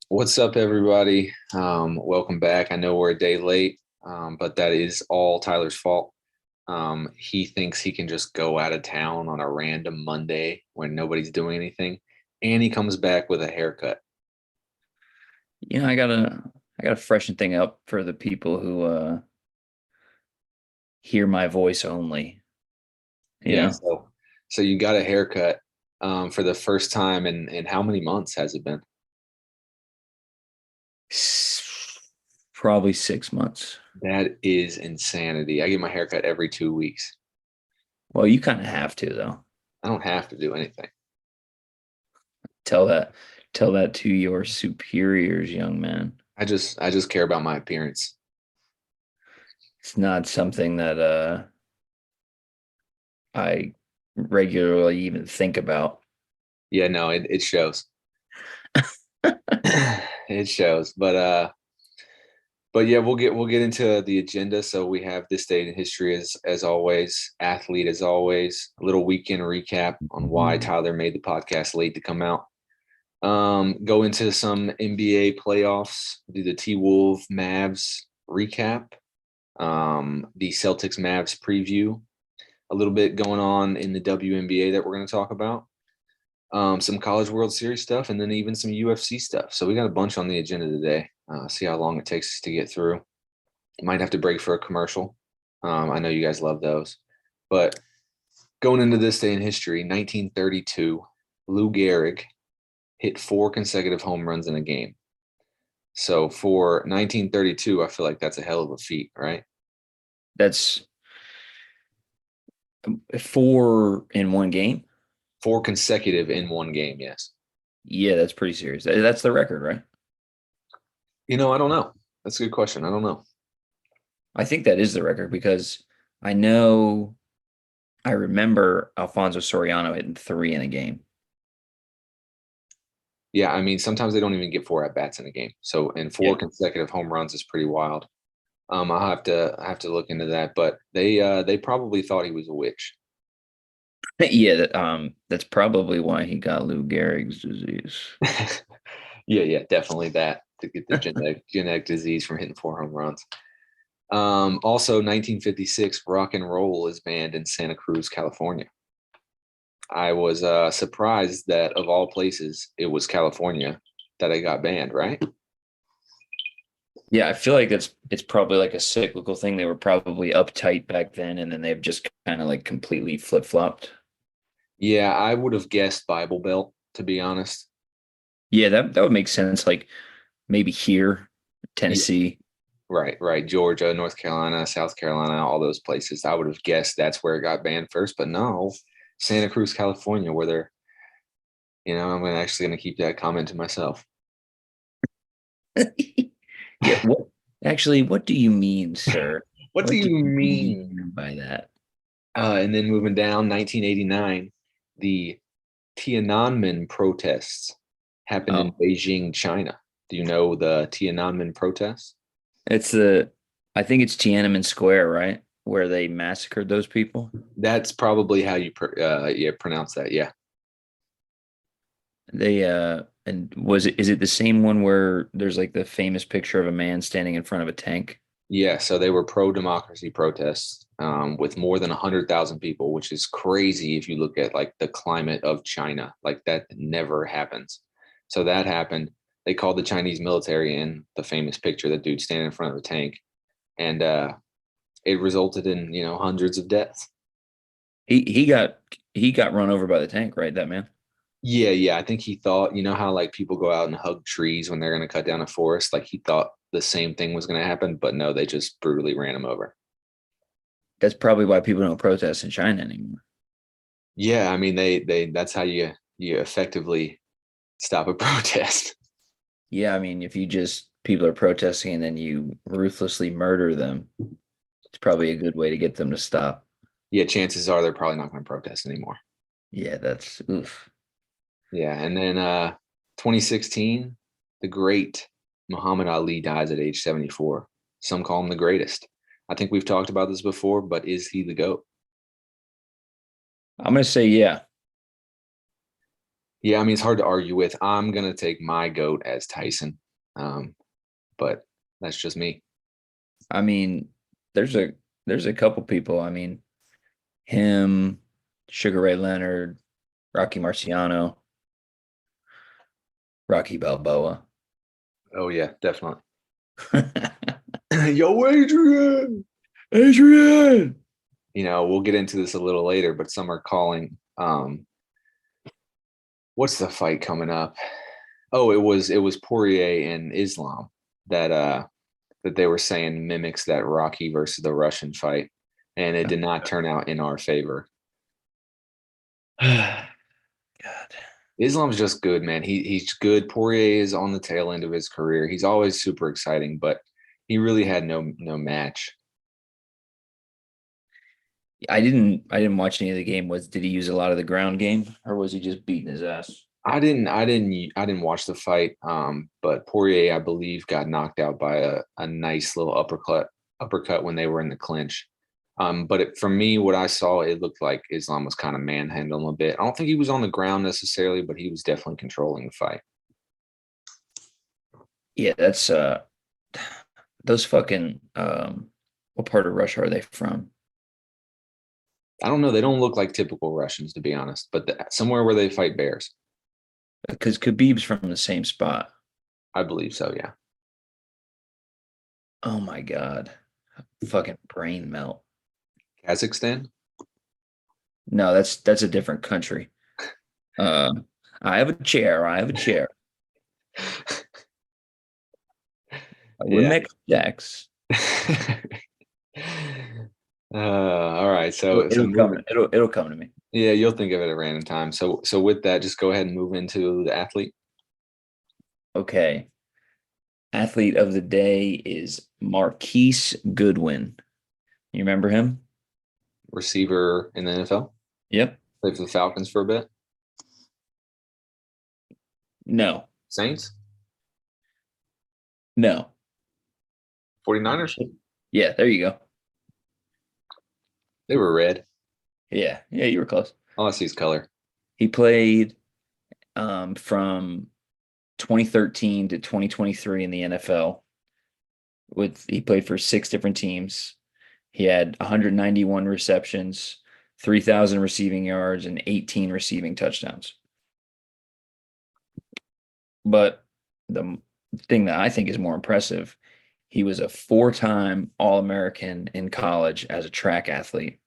What's up, everybody? Welcome back. I know we're a day late, but that is all Tyler's fault. He thinks he can just go out of town on a random Monday when nobody's doing anything, and he comes back with a haircut. I gotta freshen thing up for the people who hear my voice only, you Yeah, know. so you got a haircut for the first time in how many months has it been? Probably 6 months. That is insanity. I get my haircut every 2 weeks. Well, you kind of have to though. I don't have to do anything. Tell that tell that to your superiors, young man. I just care about my appearance. It's not something that I regularly even think about. Yeah, no, it shows. It shows. But yeah, we'll get into the agenda. So we have this day in history as always, athlete as always, a little weekend recap on why Tyler made the podcast late to come out. Go into some NBA playoffs, do the T-Wolves Mavs recap, the Celtics Mavs preview, a little bit going on in the WNBA that we're going to talk about. Some College World Series stuff, and then even some UFC stuff. So we got a bunch on the agenda today. See how long it takes us to get through. Might have to break for a commercial. I know you guys love those. But going into this day in history, 1932, Lou Gehrig hit 4 consecutive home runs in a game. So for 1932, I feel like that's a hell of a feat, right? That's four in one game. 4 consecutive in one game, yes. Yeah, that's pretty serious. That's the record, right? I don't know. That's a good question. I don't know. I think that is the record because I know I remember Alfonso Soriano hitting three in a game. Yeah, I mean, sometimes they don't even get 4 at bats in a game. So, and four Yeah. consecutive home runs is pretty wild. I have to look into that, but they probably thought he was a witch. Yeah, that's probably why he got Lou Gehrig's disease. Yeah, definitely that to get the genetic disease from hitting 4 home runs. Also, 1956, rock and roll is banned in Santa Cruz, California. I was surprised that of all places, it was California that it got banned, right? Yeah, I feel like it's probably like a cyclical thing. They were probably uptight back then, and then they've just kind of like completely flip-flopped. Yeah, I would have guessed Bible Belt, to be honest. Yeah, that would make sense. Like maybe here, Yeah, Tennessee. right. Georgia, North Carolina, South Carolina, all those places. I would have guessed that's where it got banned first, but no, Santa Cruz, California, where I'm actually gonna keep that comment to myself. Yeah, what do you mean, sir? What do What do you you mean? mean by that? And then moving down, 1989, the Tiananmen protests happened in Oh, Beijing, China. Do you know the Tiananmen protests? it's the I think it's Tiananmen Square, right? Where they massacred those people. That's probably how you pronounce that. Yeah. They and was it is it the same one where there's like the famous picture of a man standing in front of a tank? Yeah, so they were pro-democracy protests with more than 100,000 people, which is crazy if you look at like the climate of China. Like that never happens. So that happened. They called the Chinese military in the famous picture, that dude standing in front of a tank, and it resulted in hundreds of deaths. He got run over by the tank, right? That man. Yeah. I think he thought, how like people go out and hug trees when they're going to cut down a forest. Like he thought the same thing was going to happen, but no, they just brutally ran him over. That's probably why people don't protest in China anymore. Yeah, I mean they that's how you effectively stop a protest. Yeah, I mean, if you just people are protesting and then you ruthlessly murder them, it's probably a good way to get them to stop. Yeah, chances are they're probably not going to protest anymore. Yeah, that's oof. Yeah, and then 2016, the great Muhammad Ali dies at age 74. Some call him the greatest. I think we've talked about this before, but is he the GOAT? I'm gonna say yeah. Yeah, I mean it's hard to argue with. I'm gonna take my goat as Tyson, but that's just me. I mean, there's a couple people. I mean, him, Sugar Ray Leonard, Rocky Marciano, Rocky Balboa. Oh yeah, definitely. Yo, Adrian. Adrian. We'll get into this a little later, but some are calling. What's the fight coming up? Oh, it was Poirier and Islam that they were saying mimics that Rocky versus the Russian fight, and it did not turn out in our favor. God. Islam's just good, man. He's good. Poirier is on the tail end of his career. He's always super exciting, but he really had no match. I didn't watch any of the game. Did he use a lot of the ground game or was he just beating his ass? I didn't watch the fight. But Poirier, I believe, got knocked out by a nice little uppercut when they were in the clinch. But for me, what I saw, it looked like Islam was kind of manhandling a bit. I don't think he was on the ground necessarily, but he was definitely controlling the fight. Yeah, that's those fucking what part of Russia are they from? I don't know. They don't look like typical Russians, to be honest, but somewhere where they fight bears. Because Khabib's from the same spot. I believe so. Yeah. Oh my God. Fucking brain melt. Kazakhstan. No, that's a different country. Uh, I have a chair. I have a chair. We're Yeah. mixed jacks. All right. So It'll come. moving. It'll come to me. Yeah, you'll think of it at random time. So with that, just go ahead and move into the athlete. Okay. Athlete of the day is Marquise Goodwin. You remember him? Receiver in the NFL. Yep. Played for the Falcons for a bit. No. Saints. No. 49ers. Yeah, there you go. They were red. Yeah. Yeah, you were close. All I see is color. He played from 2013 to 2023 in the NFL. He played for 6 different teams. He had 191 receptions, 3,000 receiving yards, and 18 receiving touchdowns. But the thing that I think is more impressive, he was a 4-time All-American in college as a track athlete.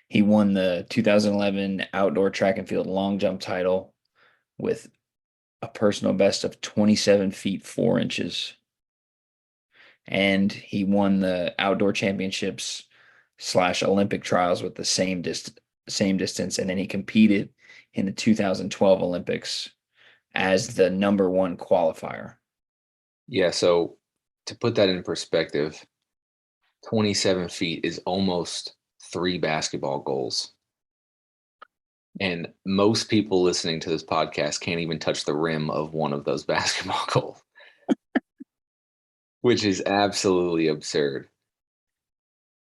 He won the 2011 outdoor track and field long jump title with a personal best of 27 feet 4 inches. And he won the outdoor championships / Olympic trials with the same distance. And then he competed in the 2012 Olympics as the #1 qualifier. Yeah. So to put that in perspective, 27 feet is almost 3 basketball goals. And most people listening to this podcast can't even touch the rim of one of those basketball goals, which is absolutely absurd.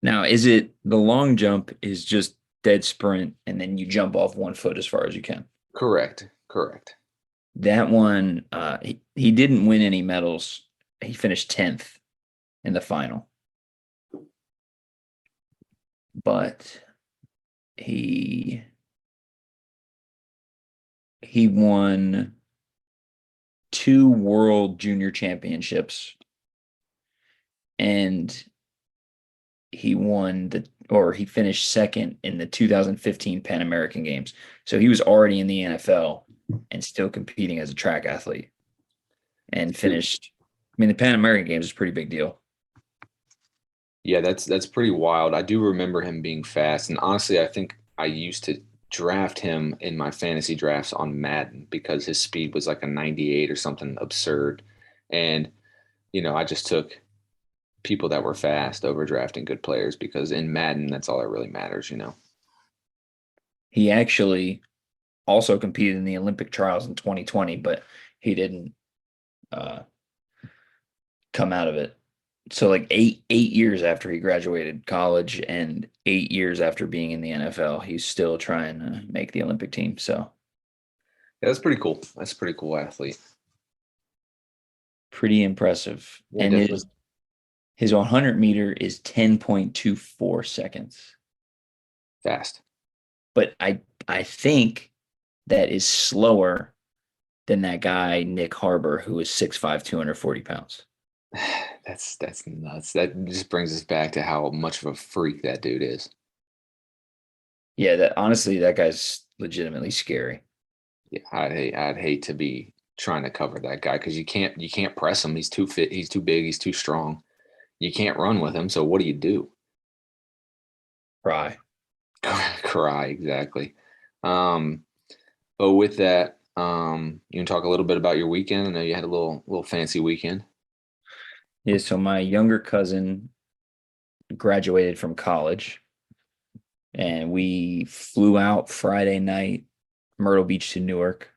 Now, is it the long jump is just dead sprint and then you jump off 1 foot as far as you can? Correct. Correct. That one, he didn't win any medals. He finished 10th in the final. But he won 2 world junior championships and he finished second in the 2015 Pan American Games. So he was already in the NFL and still competing as a track athlete and finished. I mean, the Pan American Games is a pretty big deal. Yeah, that's pretty wild. I do remember him being fast, and honestly, I think I used to draft him in my fantasy drafts on Madden because his speed was like a 98 or something absurd. And I just took people that were fast over drafting good players because in Madden, that's all that really matters. He actually also competed in the Olympic trials in 2020, but he didn't come out of it. So like eight years after he graduated college and 8 years after being in the NFL, he's still trying to make the Olympic team. So Yeah, that's pretty cool. That's a pretty cool athlete. Pretty impressive. Yeah, And definitely his 100 meter is 10.24 seconds. fast. But I think that is slower than that guy Nick Harbor, who is 6'5", 240 pounds. That's nuts. That just brings us back to how much of a freak that dude is. Yeah, that honestly, that guy's legitimately scary. Yeah, I'd hate to be trying to cover that guy because you can't press him. He's too fit. He's too big. He's too strong. You can't run with him. So what do you do? Cry. Cry exactly. Um, but with that, you can talk a little bit about your weekend. I know you had a little fancy weekend. Yeah, so my younger cousin graduated from college and we flew out Friday night, Myrtle Beach to Newark.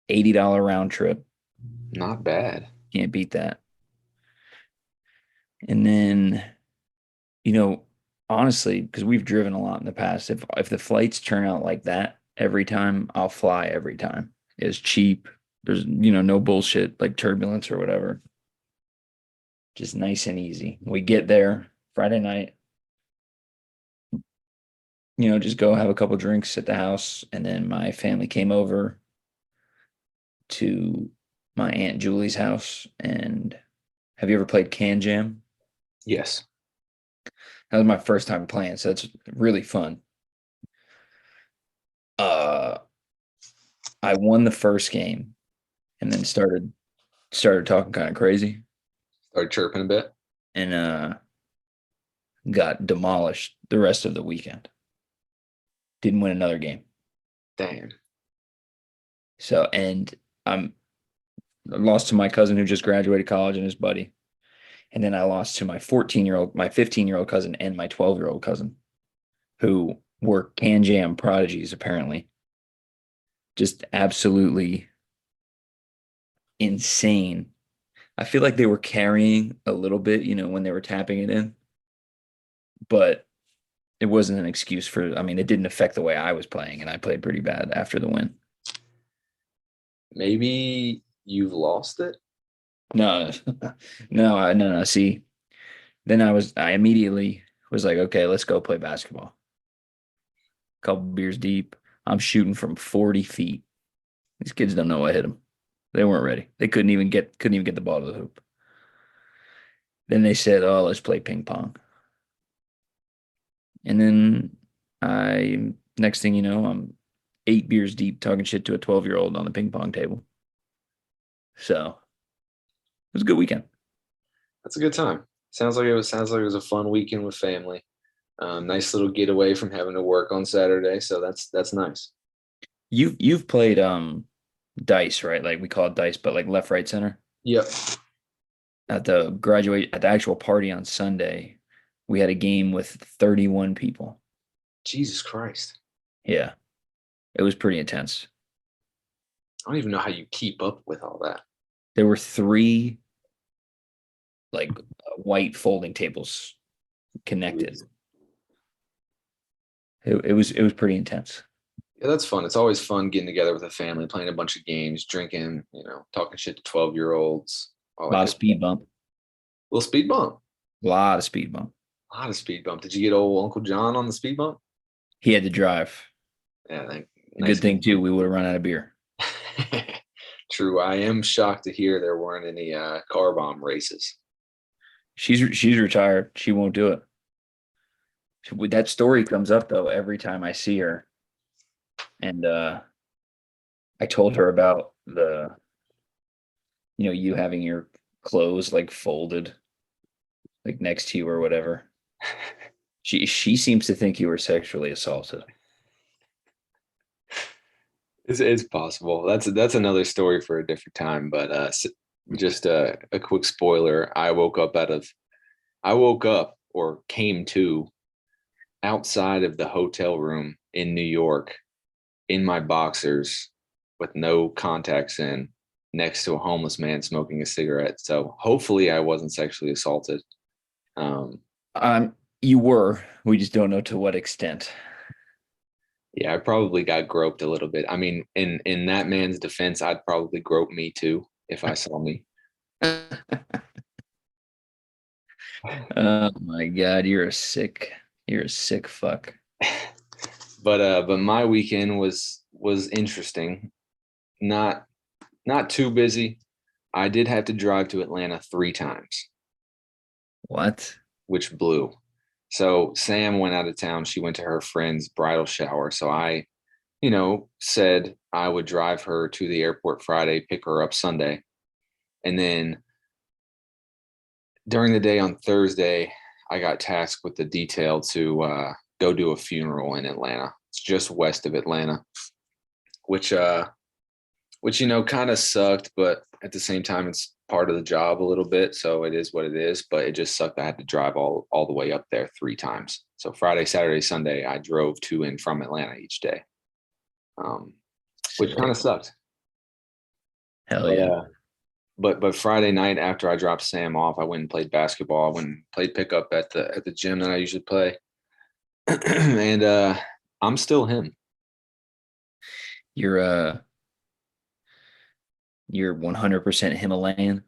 $80 round trip. Not bad. Can't beat that. And then, you know, honestly, because we've driven a lot in the past, if the flights turn out like that every time, I'll fly every time. It's cheap. There's, no bullshit like turbulence or whatever. Just nice and easy. We get there Friday night, just go have a couple drinks at the house. And then my family came over to my Aunt Julie's house. And have you ever played Can Jam? Yes. That was my first time playing, so it's really fun. Uh, I won the first game and then started talking kind of crazy Started chirping a bit. and got demolished the rest of the weekend. Didn't win another game. Damn. So, and I'm I lost to my cousin who just graduated college and his buddy. And then I lost to my 14-year-old, my 15-year-old cousin, and my 12-year-old cousin, who were Can Jam prodigies, apparently. Just absolutely insane. I feel like they were carrying a little bit, when they were tapping it in, but it wasn't an excuse for, I mean, it didn't affect the way I was playing, and I played pretty bad after the win. Maybe you've lost it. No, no. See, then I immediately was like, okay, let's go play basketball. Couple beers deep. I'm shooting from 40 feet. These kids don't know what hit them. They weren't ready. They couldn't even get the ball to the hoop. Then they said, "Oh, let's play ping pong." And then next thing you know, I'm 8 beers deep talking shit to a 12-year-old on the ping pong table. So it was a good weekend. That's a good time. Sounds like it was a fun weekend with family. Nice little getaway from having to work on Saturday. So that's nice. You've played dice, right? Like we call it dice, but like left, right, center. Yep. At the actual party on Sunday, we had a game with 31 people. Jesus Christ. Yeah, it was pretty intense. I don't even know how you keep up with all that. There were three like white folding tables connected. It was pretty intense. Yeah, that's fun. It's always fun getting together with a family, playing a bunch of games, drinking, talking shit to 12-year-olds. All A that lot of good. speed bump. Little speed bump. A lot of speed bump. A lot of speed bump. Did you get old Uncle John on the speed bump? He had to drive. Yeah, A good nice. thing too, we would have run out of beer. True. I am shocked to hear there weren't any car bomb races. She's retired. She won't do it. That story comes up though every time I see her, and I told her about you having your clothes like folded, like next to you or whatever. She seems to think you were sexually assaulted. It's possible. That's another story for a different time. But just a quick spoiler. I woke up or came to outside of the hotel room in New York in my boxers with no contacts in, next to a homeless man smoking a cigarette. So hopefully I wasn't sexually assaulted. Um, You were. We just don't know to what extent. Yeah, I probably got groped a little bit. I mean, in that man's defense, I'd probably grope me too if I saw me. Oh my God, you're a sick fuck. But my weekend was interesting. Not not too busy. I did have to drive to Atlanta 3 times, What? which blew. So Sam went out of town. She went to her friend's bridal shower. So I, said I would drive her to the airport Friday, pick her up Sunday. And then during the day on Thursday, I got tasked with the detail to go do a funeral in Atlanta. It's just west of Atlanta, which kind of sucked, but at the same time, it's part of the job a little bit. So it is what it is. But it just sucked. I had to drive all the way up there 3 times. So Friday, Saturday, Sunday, I drove to and from Atlanta each day, which kind of Sick. sucked. Hell But yeah. but Friday night after I dropped Sam off, I went and played basketball. I went and played pickup at the gym that I usually play, and I'm still him. You're uh you're 100% Himalayan.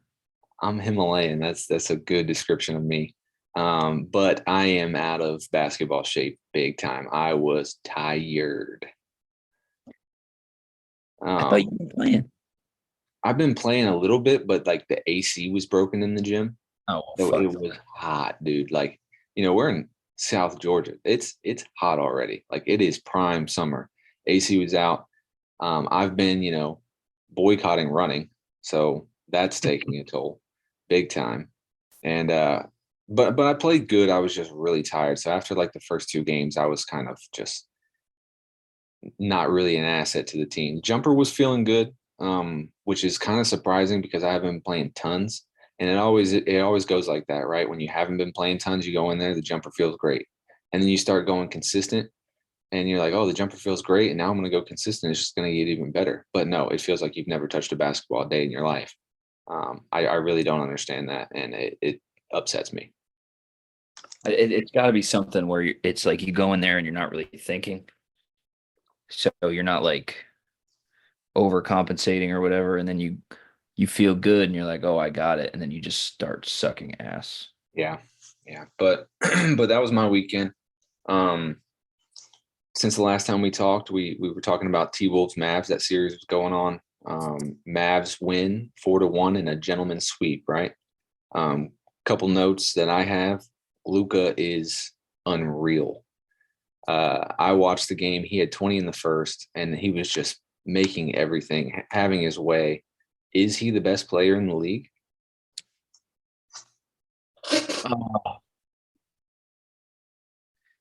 I'm Himalayan. That's a good description of me. But I am out of basketball shape big time. I was tired. I thought you Um, were playing. I've been playing a little bit, but like the AC was broken in the gym. Oh, well, So it fuck was that. hot, dude. Like, we're in South Georgia. It's hot already. Like it is prime summer. AC was out. I've been, boycotting running. So that's taking a toll big time. And but I played good. I was just really tired. So after like the first 2 games, I was kind of just not really an asset to the team. Jumper was feeling good, which is kind of surprising because I haven't been playing tons. And it always goes like that, right? When you haven't been playing tons, you go in there, the jumper feels great. And then you start going consistent and you're like, oh, the jumper feels great. And now I'm gonna go consistent. It's just gonna get even better. But no, it feels like you've never touched a basketball a day in your life. I really don't understand that. And it upsets me. It's got to be something where it's like you go in there and you're not really thinking. So you're not like overcompensating or whatever, and then you feel good and you're like, "Oh, I got it." And then you just start sucking ass. Yeah. Yeah. But but that was my weekend. Um, since the last time we talked, we were talking about T Wolves Mavs. That series was going on. Mavs win 4-1 in a gentleman's sweep, right? Couple notes that I have. Luka is unreal. I watched the game. He had 20 in the first, and he was just making everything, having his way. Is he the best player in the league? Oh,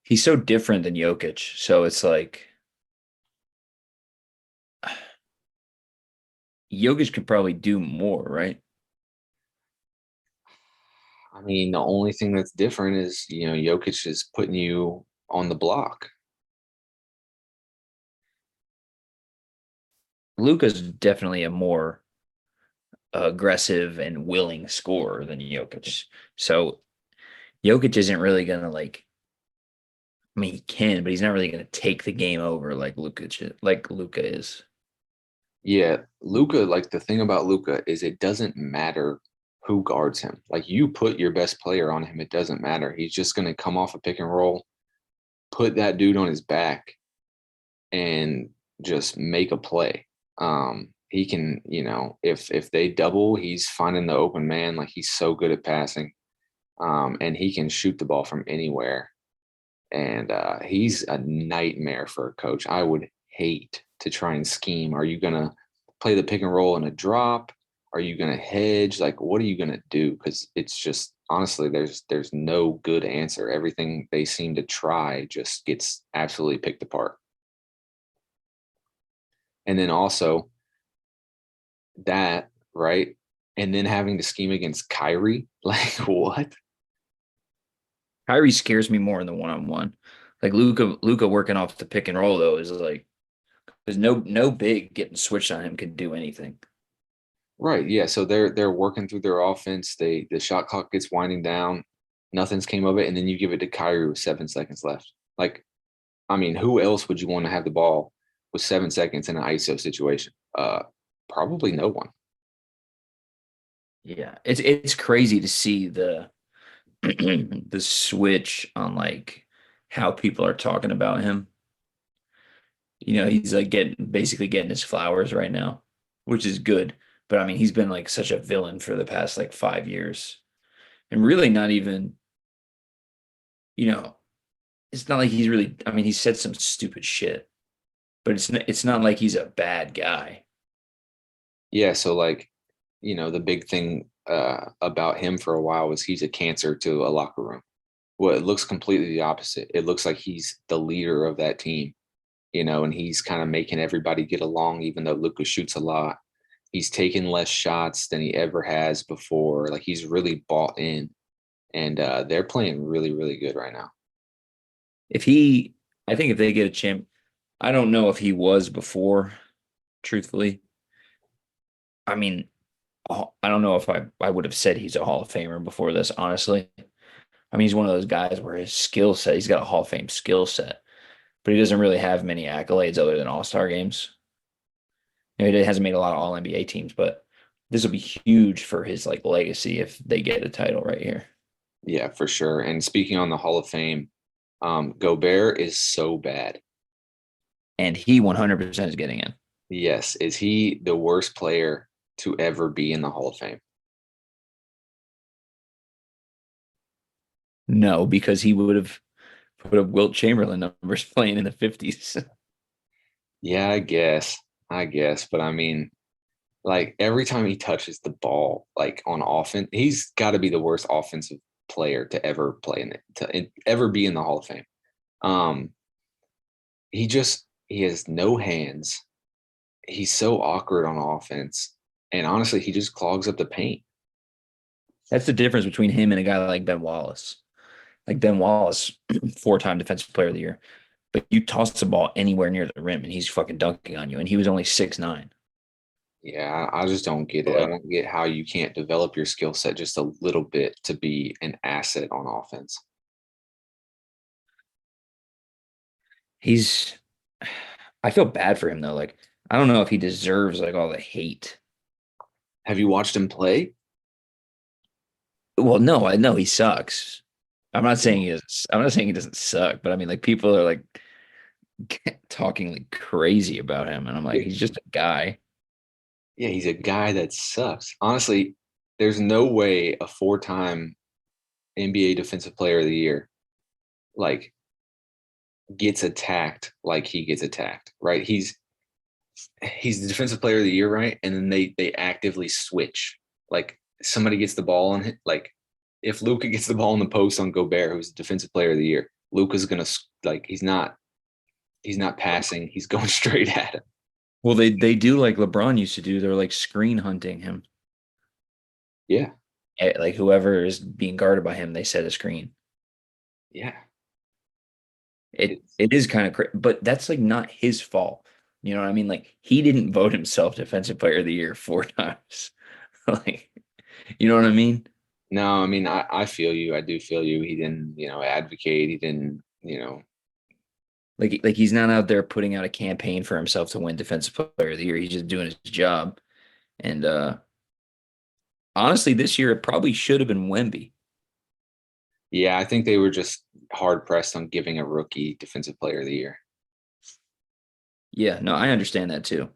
he's so different than Jokic. So it's like Jokic could probably do more, right? I mean, the only thing that's different is, Jokic is putting you on the block. Luka's definitely a more aggressive and willing scorer than Jokic. So Jokic isn't really gonna like. I mean, he can, but he's not really gonna take the game over like Luka is. Yeah, Luka, like the thing about Luka is it doesn't matter who guards him. Like you put your best player on him, it doesn't matter. He's just going to come off a pick and roll, put that dude on his back, and just make a play. He can, if they double, he's finding the open man. Like he's so good at passing, and he can shoot the ball from anywhere. And he's a nightmare for a coach. I would hate to try and scheme. Are you gonna play the pick and roll in a drop? Are you gonna hedge? Like, what are you gonna do? Because it's just honestly, there's no good answer. Everything they seem to try just gets absolutely picked apart. And then also that, right? And then having to scheme against Kyrie, like what? Kyrie scares me more in the one-on-one. Like Luka working off the pick and roll though is like there's no big getting switched on him could do anything. Right. Yeah. So they're working through their offense. The shot clock gets winding down. Nothing's came of it, and then you give it to Kyrie with 7 seconds left. Like I mean, who else would you want to have the ball with 7 seconds in an ISO situation? Probably no one. Yeah, it's crazy to see the the switch on like how people are talking about him. He's like basically getting his flowers right now, which is good. But I mean, he's been like such a villain for the past like 5 years, and really not even, you know, it's not like he's really. I mean, he said some stupid shit, but it's not like he's a bad guy. Yeah, so like, the big thing about him for a while was he's a cancer to a locker room. Well, it looks completely the opposite. It looks like he's the leader of that team, and he's kind of making everybody get along, even though Luka shoots a lot. He's taken less shots than he ever has before. Like he's really bought in, and they're playing really, really good right now. If he, I think if they get a champ, I don't know if he was before, truthfully. I mean, I don't know if I would have said he's a Hall of Famer before this, honestly. I mean, he's one of those guys where his skill set, he's got a Hall of Fame skill set, but he doesn't really have many accolades other than All-Star games. He hasn't made a lot of All NBA teams, but this will be huge for his like legacy if they get a title right here. Yeah, for sure. And speaking on the Hall of Fame, Gobert is so bad. And he 100% is getting in. Yes. Is he the worst player to ever be in the Hall of Fame? No, because he would have put up Wilt Chamberlain numbers playing in the 50s. Yeah, I guess. I guess. But I mean, like every time he touches the ball, like on offense, he's got to be the worst offensive player to ever play ever be in the Hall of Fame. Um, he has no hands. He's so awkward on offense, and honestly, he just clogs up the paint. That's the difference between him and a guy like Ben Wallace. Like Ben Wallace, 4-time defensive player of the year. But you toss the ball anywhere near the rim and he's fucking dunking on you. And he was only 6'9". Yeah, I just don't get it. I Like don't get how you can't develop your skill set just a little bit to be an asset on offense. he's I feel bad for him though. Like I don't know if he deserves like all the hate. Have you watched him play? Well, no, I know he sucks. I'm not saying Yeah. he is. I'm not saying he doesn't suck, but I mean, like people are like talking like crazy about him, and I'm like, Yeah, he's just a guy. yeah, he's a guy that sucks. Honestly, there's no way a four-time NBA Defensive Player of the Year like gets attacked like he gets attacked, right? He's the Defensive Player of the Year, right? And then they actively switch. Like somebody gets the ball and like if Luka gets the ball in the post on Gobert, who's the Defensive Player of the Year, Luka's gonna like he's not passing, he's going straight at him. Well, they do like LeBron used to do. They're like screen hunting him. Yeah, Like whoever is being guarded by him, they set a screen. yeah. It It's it is kind of but that's like not his fault. You know what I mean? Like he didn't vote himself defensive player of the year 4 times. Like, you know what I mean? no, I mean I feel you. I do feel you. He didn't, advocate. He didn't. Like he's not out there putting out a campaign for himself to win defensive player of the year. He's just doing his job. And honestly, this year it probably should have been Wemby. Yeah, I think they were just hard pressed on giving a rookie Defensive Player of the Year. Yeah, no, I understand that too.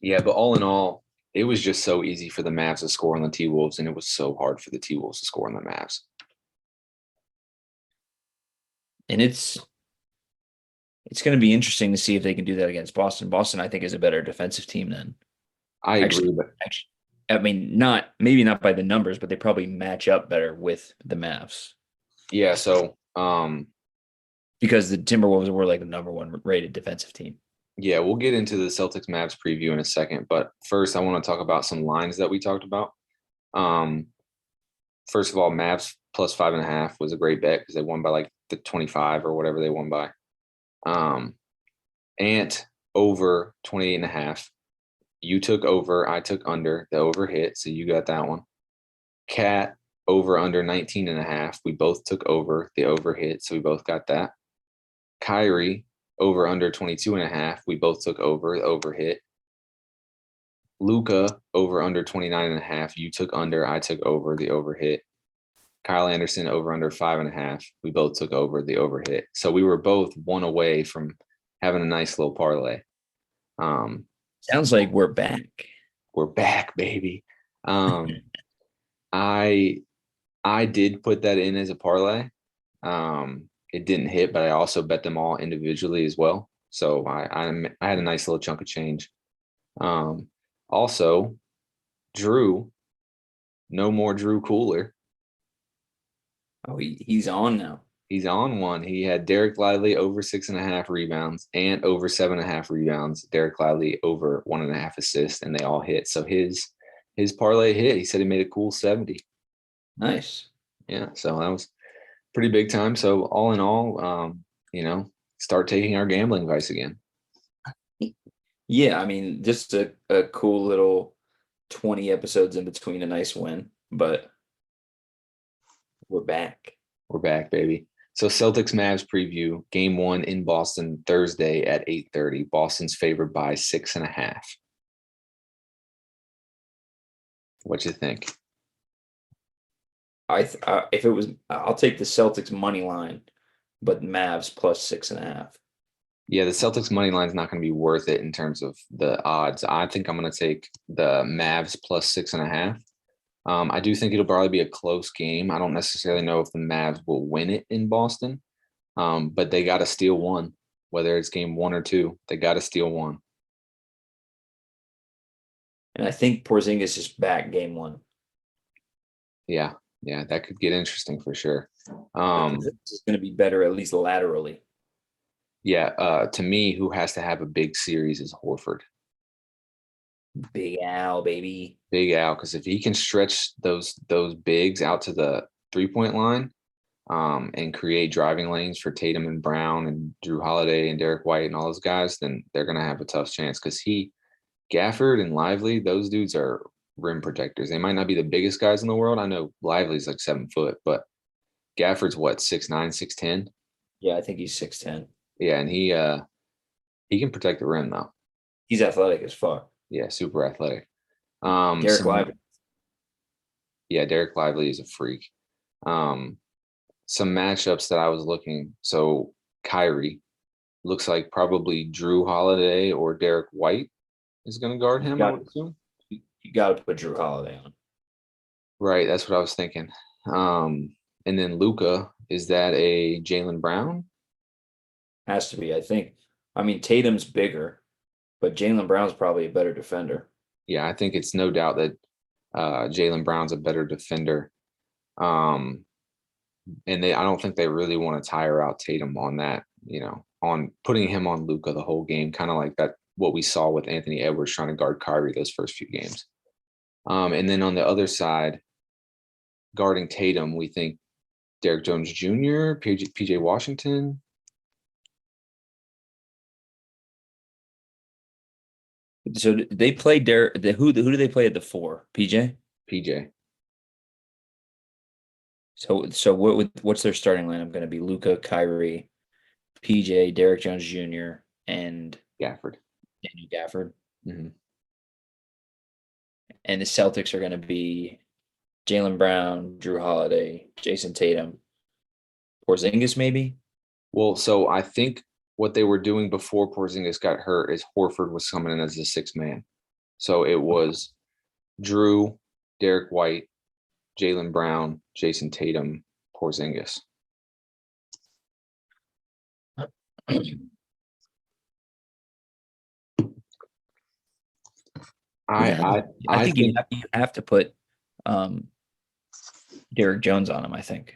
Yeah, but all in all, it was just so easy for the Mavs to score on the T Wolves, and it was so hard for the T Wolves to score on the Mavs. And it's going to be interesting to see if they can do that against Boston. Boston, I think, is a better defensive team than I agree, actually. but Actually, I mean, maybe not by the numbers, but they probably match up better with the Mavs yeah, so because the Timberwolves were like the number one rated defensive team. yeah, we'll get into the Celtics Mavs preview in a second, but first I want to talk about some lines that we talked about. Um, First of all, Mavs plus 5.5 was a great bet because they won by like the 25 or whatever they won by. Um, Ant over 28.5. You took over, I took under. The over hit, so you got that one. Cat over under 19.5. We both took over. The over hit, so we both got that. Kyrie over under 22.5. We both took over. The over hit. Luka over under 29.5. You took under. I took over. The over hit. Kyle Anderson over under 5.5. We both took over. The over hit. So we were both one away from having a nice little parlay. Sounds like we're back. We're back, baby. I did put that in as a parlay. It didn't hit, but I also bet them all individually as well. So I had a nice little chunk of change. Also, Drew, no more Drew Cooler. Oh, he's on now. He's on one. He had Derek Lively over 6.5 rebounds and over 7.5 rebounds. Derek Lively over 1.5 assists, and they all hit. So his parlay hit. He said he made a cool 70. Nice. Yeah, so that was pretty big time. So all in all, start taking our gambling advice again. Yeah, I mean, just a cool little 20 episodes in between, a nice win, but we're back. We're back, baby. So Celtics Mavs preview game 1 in Boston Thursday at 8:30. Boston's favored by 6.5. What you think? If it was, I'll take the Celtics money line, but Mavs plus 6.5. Yeah, the Celtics money line is not going to be worth it in terms of the odds. I think I'm going to take the Mavs plus 6.5. I do think it'll probably be a close game. I don't necessarily know if the Mavs will win it in Boston, but they got to steal one, whether it's game 1 or 2. They got to steal one. And I think Porzingis is back game 1. Yeah, that could get interesting for sure. This is going to be better, at least laterally. Yeah, to me, who has to have a big series is Horford. Big Al, baby. Big Al, because if he can stretch those bigs out to the 3-point line, and create driving lanes for Tatum and Brown and Drew Holiday and Derek White and all those guys, then they're gonna have a tough chance. Because Gafford and Lively, those dudes are rim protectors. They might not be the biggest guys in the world. I know Lively's like 7 foot, but Gafford's what, 6'9", 6'10"? Yeah, I think he's 6'10". Yeah, and he can protect the rim though. He's athletic as fuck. Yeah, super athletic. Derek Lively. Yeah, Derek Lively is a freak. Some matchups that I was looking. So Kyrie looks like probably Drew Holiday or Derek White is going to guard him, I would assume. You got to put Drew Holiday on. Right, that's what I was thinking. And then Luka, is that a Jaylen Brown? Has to be, I think. I mean, Tatum's bigger, but Jaylen Brown's probably a better defender. Yeah, I think it's no doubt that Jaylen Brown's a better defender. And I don't think they really want to tire out Tatum on that, on putting him on Luka the whole game, kind of like that, what we saw with Anthony Edwards trying to guard Kyrie those first few games. And then on the other side, guarding Tatum, we think Derek Jones Jr., PJ Washington. So they play Derek. Who do they play at the 4? PJ. PJ. So what's their starting lineup going to be? Luka, Kyrie, PJ, Derek Jones Jr., and Gafford. Daniel Gafford. Mm-hmm. And the Celtics are going to be Jaylen Brown, Drew Holiday, Jason Tatum, Porzingis maybe? Well, so I think what they were doing before Porzingis got hurt is Horford was coming in as the 6th man. So it was Drew, Derek White, Jaylen Brown, Jason Tatum, Porzingis. I think you have to put Derek Jones on him, I think.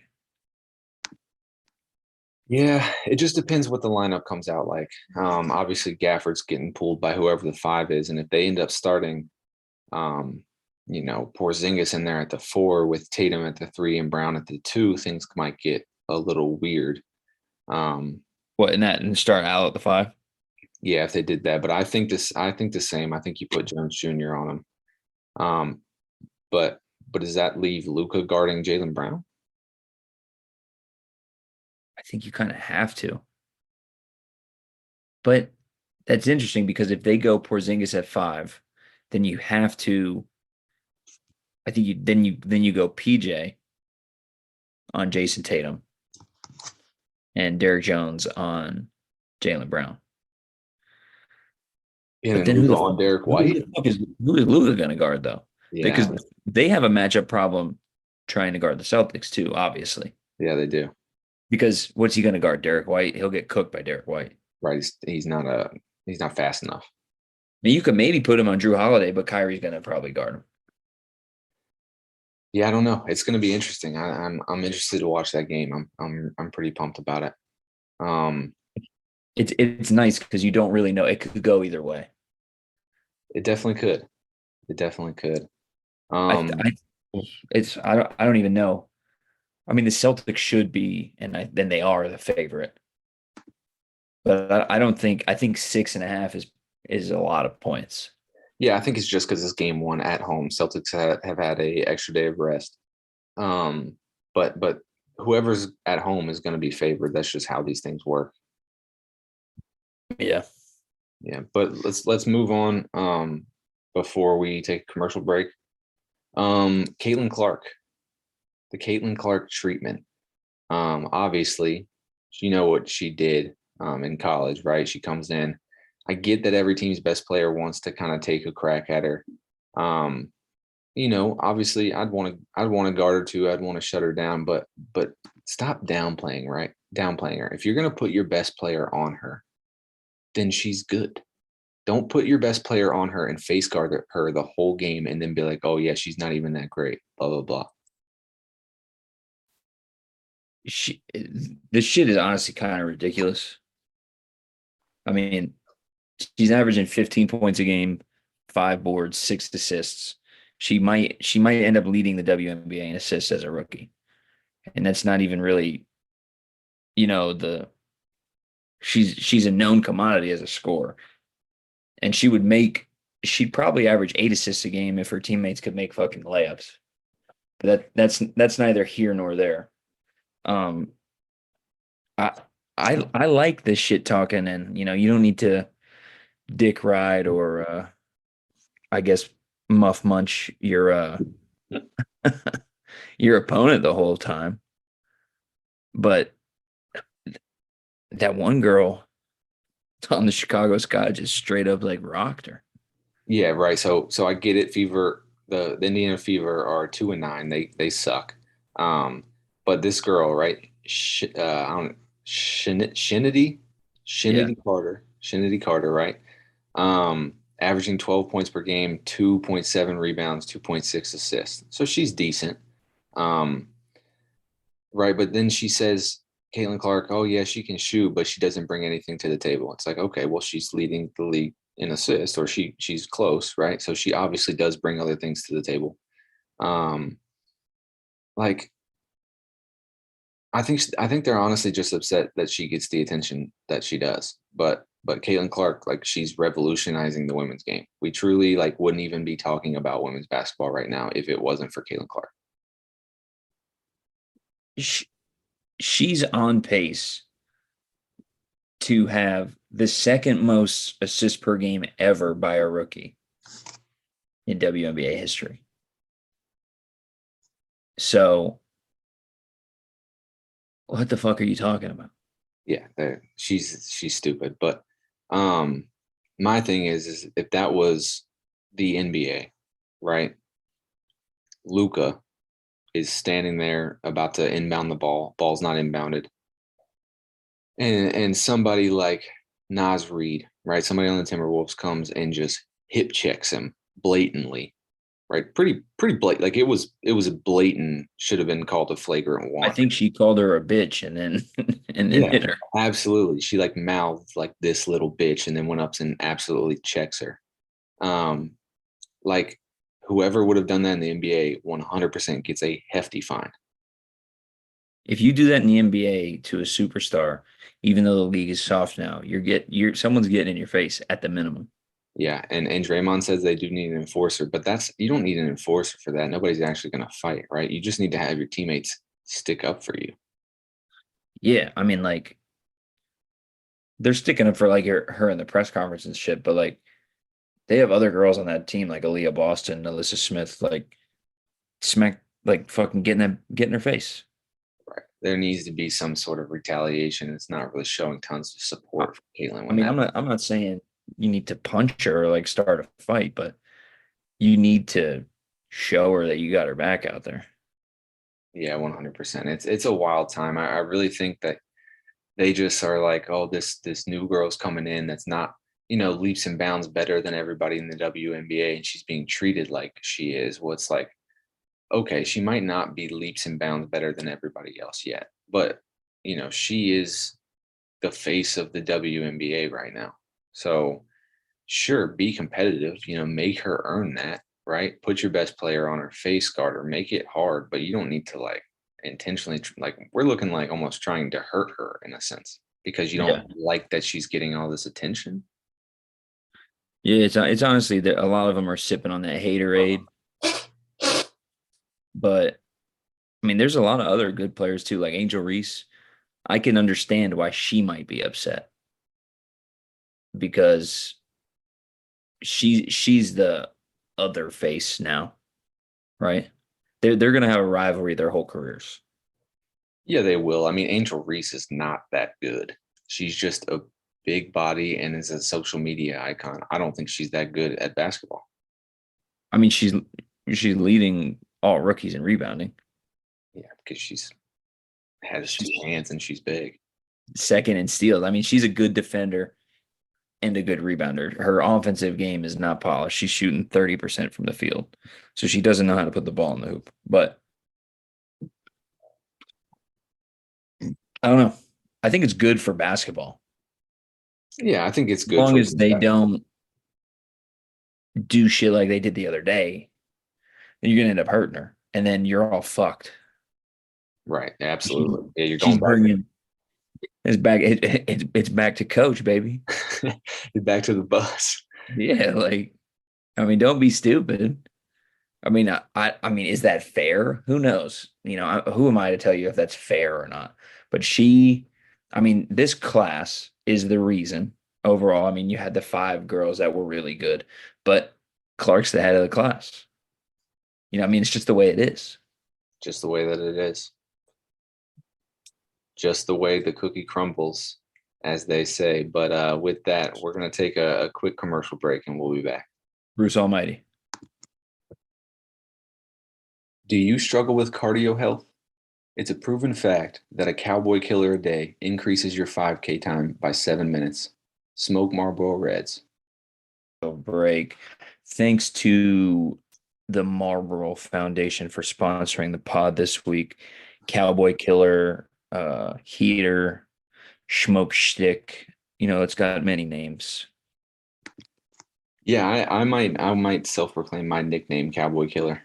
Yeah, it just depends what the lineup comes out like. Obviously, Gafford's getting pulled by whoever the 5 is, and if they end up starting, Porzingis in there at the 4 with Tatum at the 3 and Brown at the 2, things might get a little weird. And start out at the 5? Yeah, if they did that, but I think the same. I think you put Jones Jr. on him. But does that leave Luka guarding Jaylen Brown? I think you kind of have to. But that's interesting because if they go Porzingis at 5, then you have to. I think you go PJ on Jason Tatum and Derrick Jones on Jaylen Brown. And But then then Luka on Derek White. who is Luka going to guard though? Yeah, Because they have a matchup problem trying to guard the Celtics too, obviously. yeah, they do. Because what's he going to guard? Derek White? He'll get cooked by Derek White. Right, he's not fast enough. I mean, you could maybe put him on Drew Holiday, but Kyrie's going to probably guard him. Yeah, I don't know. It's going to be interesting. I'm interested to watch that game. I'm pretty pumped about it. Um, It's nice because you don't really know. It could go either way. it definitely could. It definitely could. I, Um, I it's I don't even know. I mean, the Celtics should be, and then they are the favorite. But I don't think I think 6.5 is a lot of points. yeah, I think it's just because it's game one at home. Celtics have had a extra day of rest. But whoever's at home is going to be favored. That's just how these things work. Yeah. Yeah, but let's move on. Before we take a commercial break. Caitlin Clark, the Caitlin Clark treatment. Obviously, you know what she did in college, right? She comes in. I get that every team's best player wants to kind of take a crack at her. Um, obviously, I'd want to guard her too. I'd want to shut her down, but stop downplaying, right? Downplaying her. If you're gonna put your best player on her, then she's good. Don't put your best player on her and face guard her the whole game and then be like, oh yeah, she's not even that great. Blah blah blah. This shit is honestly kind of ridiculous. I mean, she's averaging 15 points a game, 5 boards, 6 assists. She might end up leading the WNBA in assists as a rookie. And that's not even really, the she's a known commodity as a scorer. And she'd probably average 8 assists a game if her teammates could make fucking layups. But that's neither here nor there. Um I I like this shit talking, and you don't need to dick ride or I guess muff munch your opponent the whole time. But that one girl on the Chicago Sky just straight up like rocked her. Yeah, right. So I get it. Fever, the Indiana Fever are 2-9. They suck. Um, but this girl, right? I don't Shinity Yeah. Shinity Carter, right? Averaging 12 points per game, 2.7 rebounds, 2.6 assists. So she's decent. Um, right. But then she says, Caitlin Clark, oh yeah, she can shoot, but she doesn't bring anything to the table. It's like, okay, well, she's leading the league in assists, or she's close, right? So she obviously does bring other things to the table. Um, like I think they're honestly just upset that she gets the attention that she does. But Caitlin Clark, like, she's revolutionizing the women's game. We truly like wouldn't even be talking about women's basketball right now if it wasn't for Caitlin Clark. She, she's on pace to have the second most assists per game ever by a rookie in WNBA history. So what the fuck are you talking about? Yeah, she's stupid. But my thing is if that was the NBA, right? Luka is standing there about to inbound the ball. Ball's not inbounded. And somebody like Naz Reid, right? Somebody on the Timberwolves comes and just hip checks him blatantly, right? Pretty blatant. Like it was a blatant, should have been called a flagrant I one. think she called her a bitch and then and then Yeah, hit her. absolutely. She like mouthed like this little bitch and then went up and absolutely checks her. Um, like whoever would have done that in the NBA 100% gets a hefty fine. If you do that in the NBA to a superstar, even though the league is soft now, you're someone's getting in your face at the minimum. Yeah, and Draymond says they do need an enforcer, but you don't need an enforcer for that. Nobody's actually going to fight, right? You just need to have your teammates stick up for you. Yeah, I mean, like they're sticking up for like her in the press conference and shit, but like they have other girls on that team like Aaliyah Boston, Alyssa Smith, like smack like fucking getting her face. Right. There needs to be some sort of retaliation. It's not really showing tons of I, support for Caitlyn I when mean, that. I'm not saying you need to punch her or like start a fight, but you need to show her that you got her back out there. Yeah, 100%. It's a wild time. I really think that they just are like, oh, this new girl's coming in that's not, leaps and bounds better than everybody in the WNBA, and she's being treated like she is. Well, it's like, okay, she might not be leaps and bounds better than everybody else yet, but she is the face of the WNBA right now. So sure, be competitive, make her earn that, right? Put your best player on her face, guard her, make it hard, but you don't need to like intentionally like we're looking like almost trying to hurt her in a sense because you Yeah. don't like that she's getting all this attention. Yeah, it's honestly that a lot of them are sipping on that haterade, but I mean, there's a lot of other good players too, like Angel Reese. I can understand why she might be upset because she's the other face now, right? They're gonna have a rivalry their whole careers. Yeah, they will. I mean, Angel Reese is not that good. She's just a big body and is a social media icon. I don't think she's that good at basketball. I mean, she's leading all rookies in rebounding. Yeah, because she's has She's two hands and she's big. second in steals. I mean, she's a good defender and a good rebounder. Her offensive game is not polished. She's shooting 30% from the field. So she doesn't know how to put the ball in the hoop. But I don't know. I think it's good for basketball. Yeah, I think it's As good long for as they don't do shit like they did the other day, then you're gonna end up hurting her. And then you're all fucked. right. She, Absolutely. Yeah, you're she's going back. bringing it's back to coach, baby. You're back to the bus. Yeah, like I mean, don't be stupid. I mean, I mean, is that fair? Who knows? Who am I to tell you if that's fair or not? But I mean, this class is the reason overall. I mean, you had the five girls that were really good, but Clark's the head of the class. I mean, it's just the way it is. Just the way that it is. Just the way the cookie crumbles, as they say. But with that, we're going to take a quick commercial break and we'll be back. Bruce Almighty. Do you struggle with cardio health? It's a proven fact that a Cowboy Killer a day increases your 5K time by 7 minutes. Smoke Marlboro Reds. Break. Thanks to the Marlboro Foundation for sponsoring the pod this week. Cowboy Killer, Heater, Smoke Stick. It's got many names. Yeah, I might self-proclaim my nickname Cowboy Killer.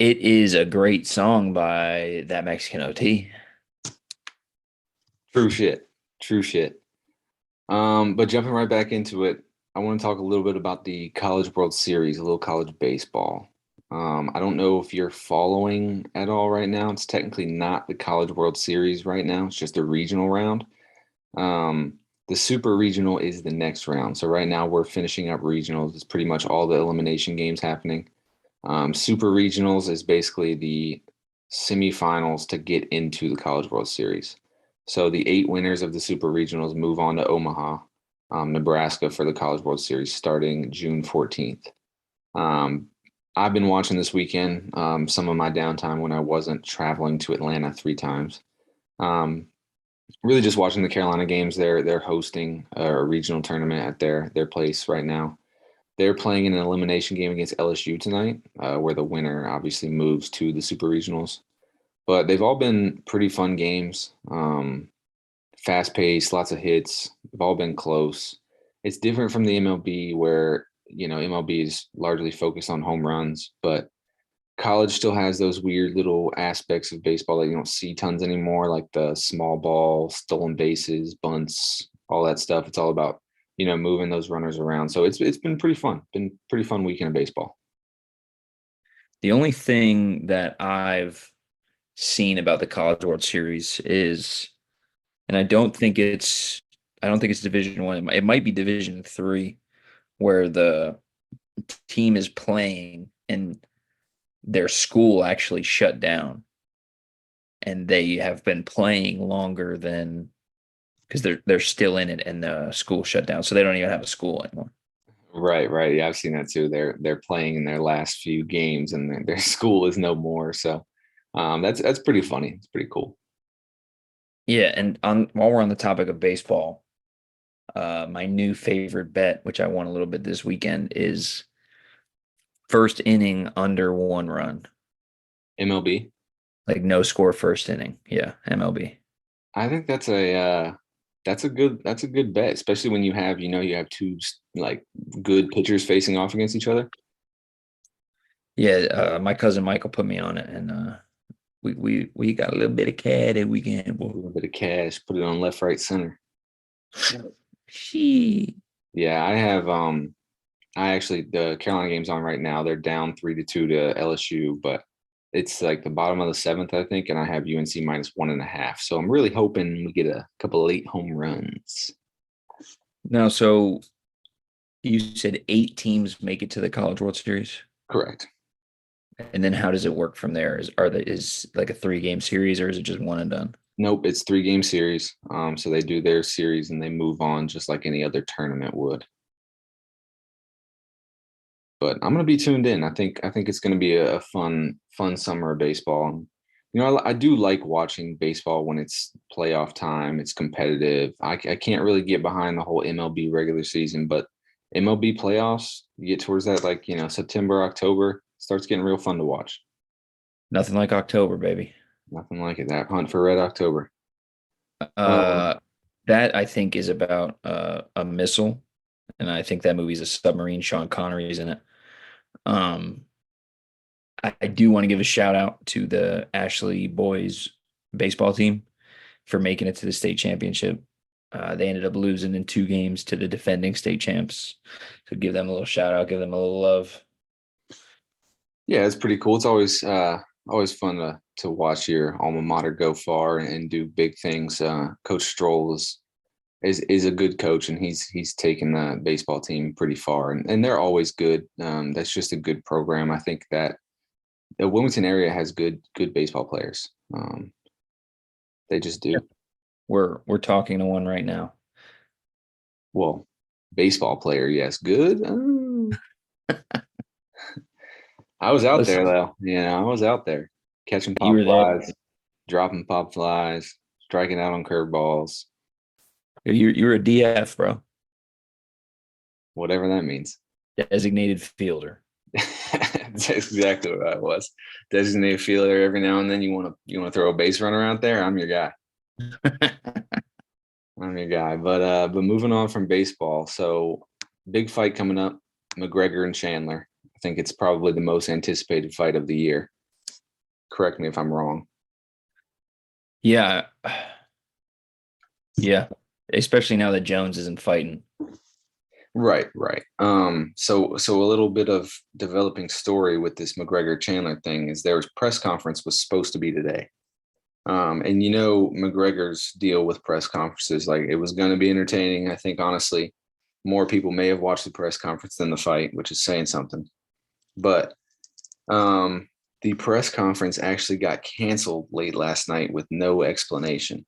It is a great song by that Mexican OT. True shit. True shit. But jumping right back into it, I want to talk a little bit about the College World Series, a little college baseball. I don't know if you're following at all right now. It's technically not the College World Series right now. It's just a regional round. The Super Regional is the next round. So right now we're finishing up regionals. It's pretty much all the elimination games happening. Super Regionals is basically the semifinals to get into the College World Series. So the 8 winners of the Super Regionals move on to Omaha, Nebraska for the College World Series starting June 14th. Um, I've been watching this weekend, some of my downtime when I wasn't traveling to Atlanta 3 times. Um, really just watching the Carolina games. They're hosting a regional tournament at their place right now. They're playing in an elimination game against LSU tonight, where the winner obviously moves to the Super Regionals. But they've all been pretty fun games. Fast paced, lots of hits. They've all been close. It's different from the MLB where, MLB is largely focused on home runs, but college still has those weird little aspects of baseball that you don't see tons anymore, like the small ball, stolen bases, bunts, all that stuff. It's all about, moving those runners around. So it's been pretty fun. Been pretty fun weekend of baseball. The only thing that I've seen about the College World Series is, and I don't think it's I don't think it's Division One. It might be Division Three, where the team is playing and their school actually shut down, and they have been playing longer than because they're still in it, and the school shut down, so they don't even have a school anymore. Right, right. Yeah, I've seen that too. They're playing in their last few games, and their school is no more. So, that's pretty funny. It's pretty cool. Yeah, and on while we're on the topic of baseball, my new favorite bet, which I won a little bit this weekend, is first inning under 1 run. MLB. Like no score first inning. Yeah, MLB. I think that's a good bet, especially when you have two like good pitchers facing off against each other. Yeah, my cousin Michael put me on it, and we got a little bit of CAD that weekend. A little bit of cash, put it on left, right, center. She. Yeah, I actually the Carolina game's on right now. They're down 3-2 to LSU, but it's like the bottom of the seventh, I think, and I have UNC -1.5. So I'm really hoping we get a couple of late home runs. No, so you said 8 teams make it to the College World Series, Correct. and then how does it work from there? Is like a 3 game series, or is it just one and done? Nope, it's 3 game series. So they do their series and they move on just like any other tournament would. But I'm gonna be tuned in. I think it's gonna be a fun summer of baseball. I do like watching baseball when it's playoff time. It's competitive. I can't really get behind the whole MLB regular season, but MLB playoffs, you get towards that September, October, starts getting real fun to watch. Nothing like October, baby. Nothing like it. That hunt for Red October. Um, Uh, that I think is about a missile, and I think that movie's a submarine. Sean Connery's in it. Um, I do want to give a shout out to the Ashley boys baseball team for making it to the state championship. They ended up losing in 2 games to the defending state champs. So give them a little shout out, give them a little love. yeah, it's pretty cool. It's always fun to watch your alma mater go far and do big things. Coach Stroll is a good coach, and he's taken the baseball team pretty far, and they're always good. That's just a good program. I think that the Wilmington area has good baseball players. They just Yeah. do. We're talking to one right now. Well, baseball player, yes, good. I was out there Listen, though. I was out there catching you pop were there. flies, dropping pop flies, striking out on curveballs, You're a DF, bro. whatever that means. Designated fielder. That's exactly what I was. Designated fielder. Every now and then you want to throw a base runner out there. I'm your guy. I'm your guy. But moving on from baseball. So big fight coming up. McGregor and Chandler. I think it's probably the most anticipated fight of the year. Correct me if I'm wrong. Yeah. Yeah. Especially now that Jones isn't fighting. Right, right. So a little bit of developing story with this McGregor Chandler thing is there was press conference was supposed to be today. And McGregor's deal with press conferences, like it was going to be entertaining. I think honestly, more people may have watched the press conference than the fight, which is saying something. But the press conference actually got canceled late last night with no explanation.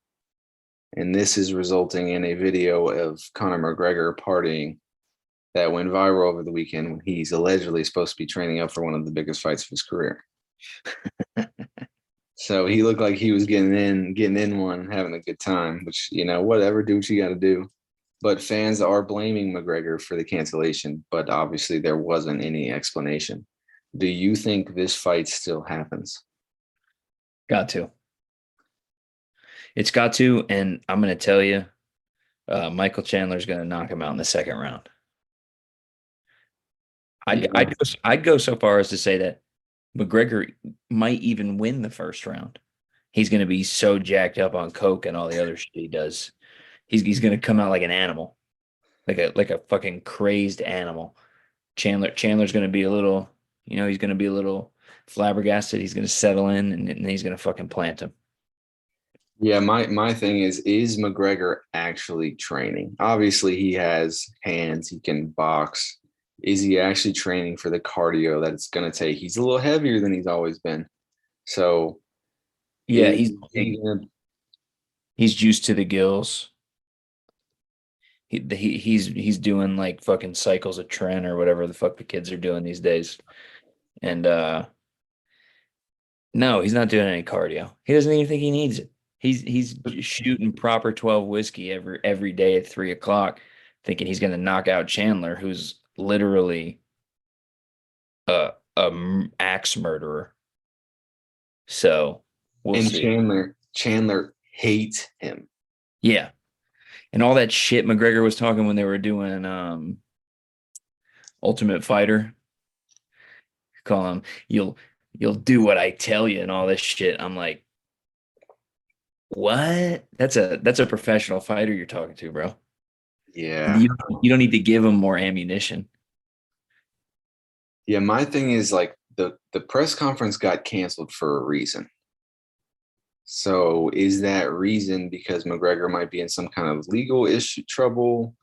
And this is resulting in a video of Conor McGregor partying that went viral over the weekend when he's allegedly supposed to be training up for one of the biggest fights of his career. So he looked like he was getting in one, having a good time, which, whatever, do what you got to do. But fans are blaming McGregor for the cancellation, but obviously there wasn't any explanation. Do you think this fight still happens? Got to. It's got to, and I'm going to tell you, Michael Chandler's going to knock him out in the second round. I'd, Yeah. I'd, go, I'd go so far as to say that McGregor might even win the first round. He's going to be so jacked up on coke and all the other shit he does. He's going to come out like an animal, like a fucking crazed animal. Chandler's going to be a little, he's going to be a little flabbergasted. He's going to settle in, and he's going to fucking plant him. Yeah, my thing is McGregor actually training? Obviously, he has hands, he can box. Is he actually training for the cardio that it's going to take? He's a little heavier than he's always been. So Yeah, is he's he big. gonna, He's juiced to the gills. He's doing like fucking cycles of Trent or whatever the fuck the kids are doing these days. And no, he's not doing any cardio. He doesn't even think he needs it. He's just shooting proper 12 whiskey every day at 3 o'clock, thinking he's gonna knock out Chandler, who's literally a axe murderer. So we'll and see. Chandler hates him. Yeah. And all that shit McGregor was talking when they were doing Ultimate Fighter, call him you'll do what I tell you and all this shit. I'm like, what? That's a professional fighter you're talking to, bro. Yeah. You you don't need to give him more ammunition. Yeah, my thing is like the press conference got canceled for a reason. So is that reason because McGregor might be in some kind of legal issue trouble?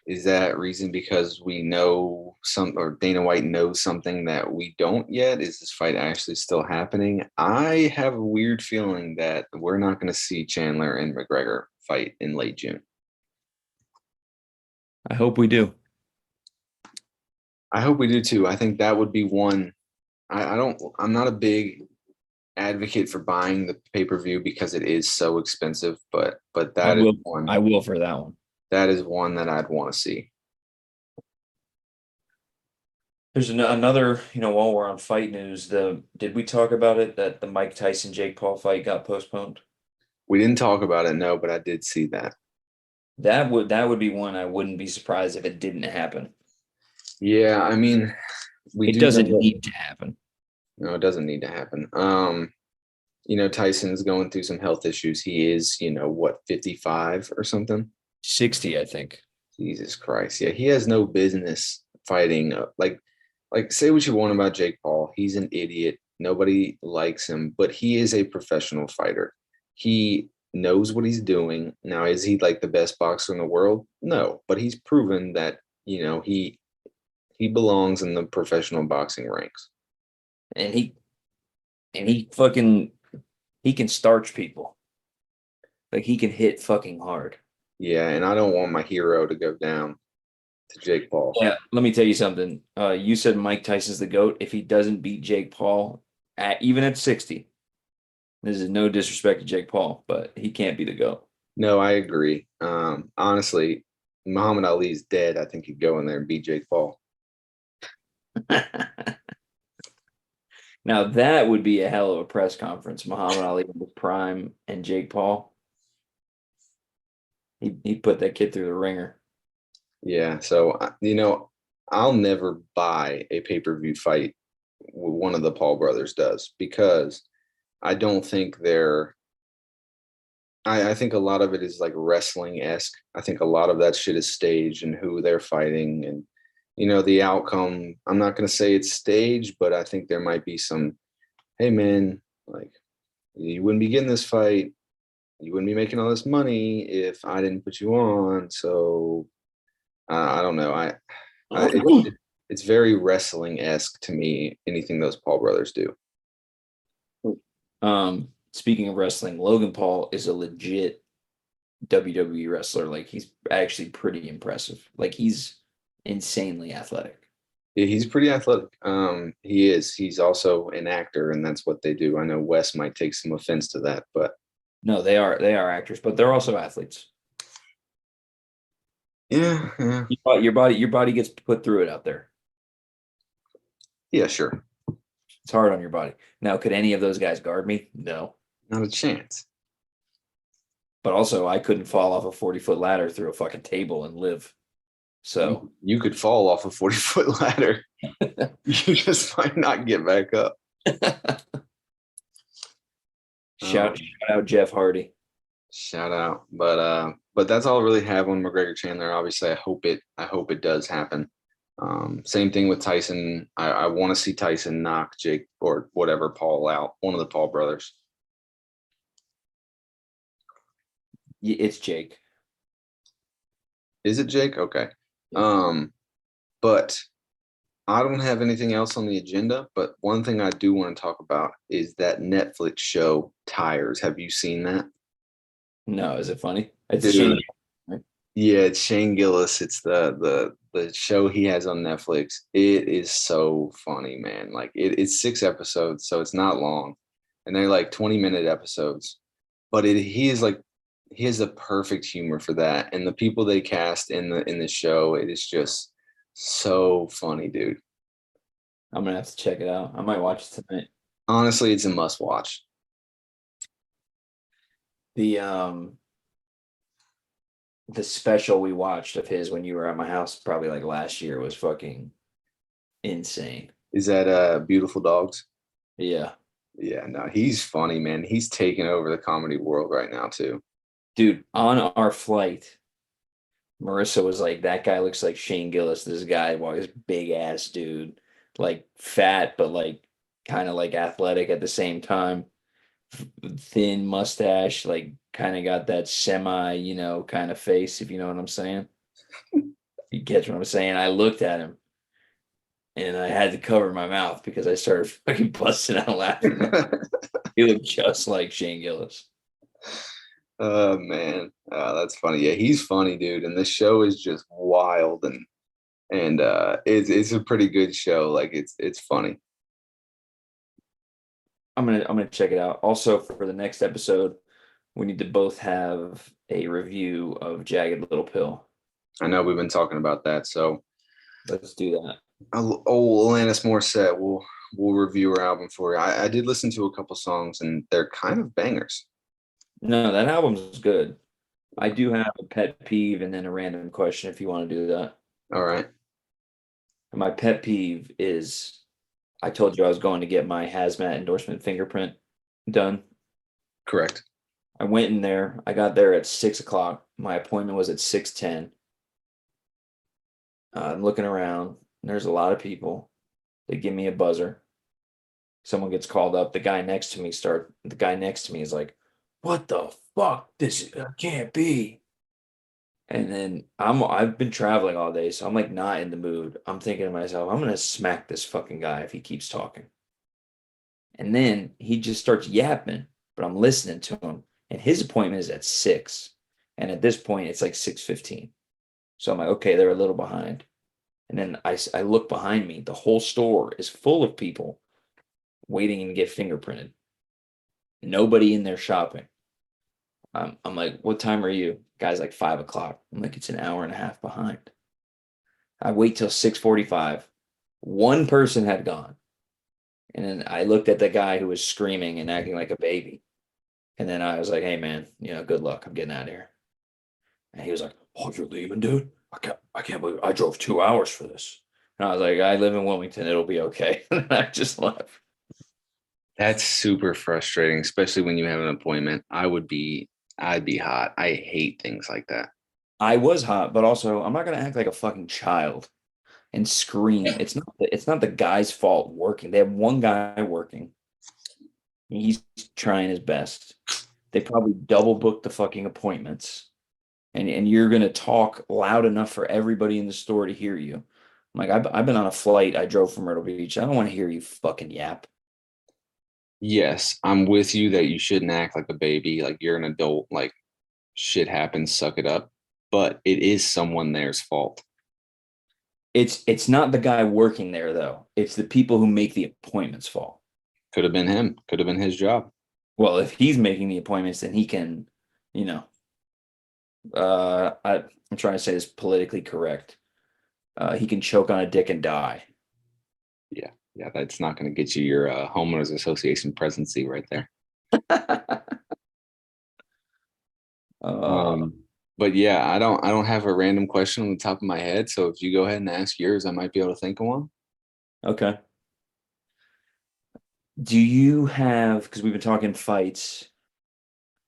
Is that reason because we know some or Dana White knows something that we don't yet? Is this fight actually still happening? I have a weird feeling that we're not going to see Chandler and McGregor fight in late June. I hope we do. I hope we do too. I think that would be one. I'm not a big advocate for buying the pay-per-view because it is so expensive, but I that is will one I will for that one. that is one that I'd want to see. There's another, while we're on fight news, the did we talk about it that the Mike Tyson Jake Paul fight got postponed? We didn't talk about it, no, but I did see that. That would be one I wouldn't be surprised if it didn't happen. Yeah, I mean, we It do know doesn't that need to happen. no, it doesn't need to happen. Tyson's going through some health issues. He is, what, 55 or something? 60, I think. Jesus Christ. Yeah, he has no business fighting. Like say what you want about Jake Paul. He's an idiot. Nobody likes him, but he is a professional fighter. He knows what he's doing. Now, is he like the best boxer in the world? No, but he's proven that, he belongs in the professional boxing ranks. And he fucking he can starch people. Like he can hit fucking hard. Yeah, and I don't want my hero to go down to Jake Paul. Yeah, let me tell you something. You said Mike Tyson's the GOAT. If he doesn't beat Jake Paul even at 60, this is no disrespect to Jake Paul, but he can't be the GOAT. No, I agree. Honestly, Muhammad Ali's dead. I think he'd go in there and beat Jake Paul. Now that would be a hell of a press conference. Muhammad Ali in his prime and Jake Paul. He put that kid through the ringer. Yeah, so I'll never buy a pay-per-view fight one of the Paul brothers does because I don't think they're I think a lot of it is like wrestling-esque. I think a lot of that shit is staged and who they're fighting and the outcome. I'm not gonna say it's staged, but I think there might be some, hey man, like you wouldn't be getting this fight, you wouldn't be making all this money if I didn't put you on. So I don't know. It's very wrestling esque to me. Anything those Paul brothers do. Speaking of wrestling, Logan Paul is a legit WWE wrestler. Like he's actually pretty impressive. Like he's insanely athletic. Yeah, he's pretty athletic. He is. He's also an actor, and that's what they do. I know Wes might take some offense to that, but No, they are actors, but they're also athletes. yeah, Your body gets put through it out there. yeah, sure. It's hard on your body. Now, could any of those guys guard me? No. Not a chance. But also, I couldn't fall off a 40-foot ladder through a fucking table and live. So You could fall off a 40-foot ladder. You just might not get back up. shout out Jeff Hardy. Shout out. But that's all I really have on McGregor Chandler. Obviously, I hope it does happen. Same thing with Tyson. I want to see Tyson knock Jake or whatever Paul out, one of the Paul brothers. It's Jake. Is it Jake? Okay. Yeah. But I don't have anything else on the agenda, but one thing I do want to talk about is that Netflix show Tires. Have you seen that? No, is it funny? It's Shane. Dude, yeah, it's Shane Gillis. It's the show he has on Netflix. It is so funny, man. Like it's 6 episodes, so it's not long. And they're like 20-minute episodes. But he has the perfect humor for that. And the people they cast in the show, it is just so funny, dude. I'm gonna have to check it out. I might watch it tonight. Honestly, it's a must watch. The the special we watched of his when you were at my house probably like last year was fucking insane. Is that Beautiful Dogs? Yeah. Yeah, no, he's funny, man. He's taking over the comedy world right now too. Dude, on our flight, Marissa was like, that guy looks like Shane Gillis. This guy, well, this big ass dude, like fat, but like kind of like athletic at the same time. Thin mustache, like kind of got that semi, kind of face, if you know what I'm saying. You catch what I'm saying? I looked at him and I had to cover my mouth because I started fucking busting out laughing. He looked just like Shane Gillis. Oh man, that's funny. Yeah, he's funny, dude. And this show is just wild and it's a pretty good show. Like it's funny. I'm gonna check it out. Also, for the next episode, we need to both have a review of Jagged Little Pill. I know we've been talking about that. So, Let's do that. Alanis Morissette, we'll review her album for you. I did listen to a couple songs and they're kind of bangers. No, that album's good. I do have a pet peeve and then a random question if you want to do that. All right, And my pet peeve is I told you I was going to get my hazmat endorsement fingerprint done. correct. I went in there. I got there at 6 o'clock. My appointment was at 6:10. I'm looking around. And there's a lot of people. They give me a buzzer. Someone gets called up. The guy next to me is like, "What the fuck? This can't be." And then I've been traveling all day, so I'm like not in the mood. I'm thinking to myself, I'm gonna smack this fucking guy if he keeps talking. And then he just starts yapping, but I'm listening to him. And his appointment is at 6. And at this point, it's like 6:15. So I'm like, okay, they're a little behind. And then I look behind me. The whole store is full of people waiting to get fingerprinted. Nobody in there shopping. I'm like, what time are you? Guy's like 5 o'clock. I'm like, it's an hour and a half behind. I wait till 6:45. One person had gone. And then I looked at the guy who was screaming and acting like a baby. And then I was like, hey man, good luck. I'm getting out of here. And he was like, oh, you're leaving, dude? I can't believe I drove 2 hours for this. And I was like, I live in Wilmington. It'll be okay. And I just left. That's super frustrating, especially when you have an appointment. I'd be hot. I hate things like that. I was hot, but also I'm not gonna act like a fucking child and scream. It's not the guy's fault working. They have one guy working. He's trying his best. They probably double booked the fucking appointments. And you're gonna talk loud enough for everybody in the store to hear you. I'm like, I've been on a flight. I drove from Myrtle Beach. I don't want to hear you fucking yap. Yes, I'm with you that you shouldn't act like a baby. Like you're an adult. Like shit happens, suck it up. But it is someone there's fault. It's not the guy working there though. It's the people who make the appointments fault. Could have been him. Could have been his job. Well, if he's making the appointments, then he can, you know, I'm trying to say this politically correct. He can choke on a dick and die. Yeah, yeah, that's not going to get you your homeowners association presidency right there. uh, But yeah, I don't have a random question on the top of my head. So if you go ahead and ask yours, I might be able to think of one. okay. Do you have, because we've been talking fights,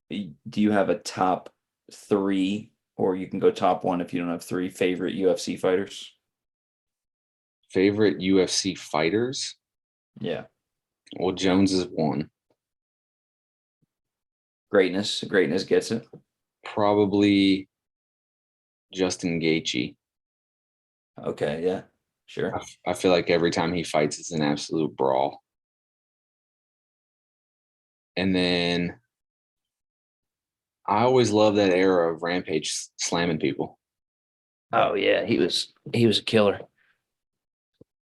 do you have a top three, or you can go top one if you don't have three favorite UFC fighters? Favorite UFC fighters? Yeah. Well, Jones is one. Greatness. Greatness gets it. probably Justin Gaethje. Okay, yeah, sure. I feel like every time he fights, it's an absolute brawl. And then I always love that era of Rampage slamming people. Oh yeah, he was a killer.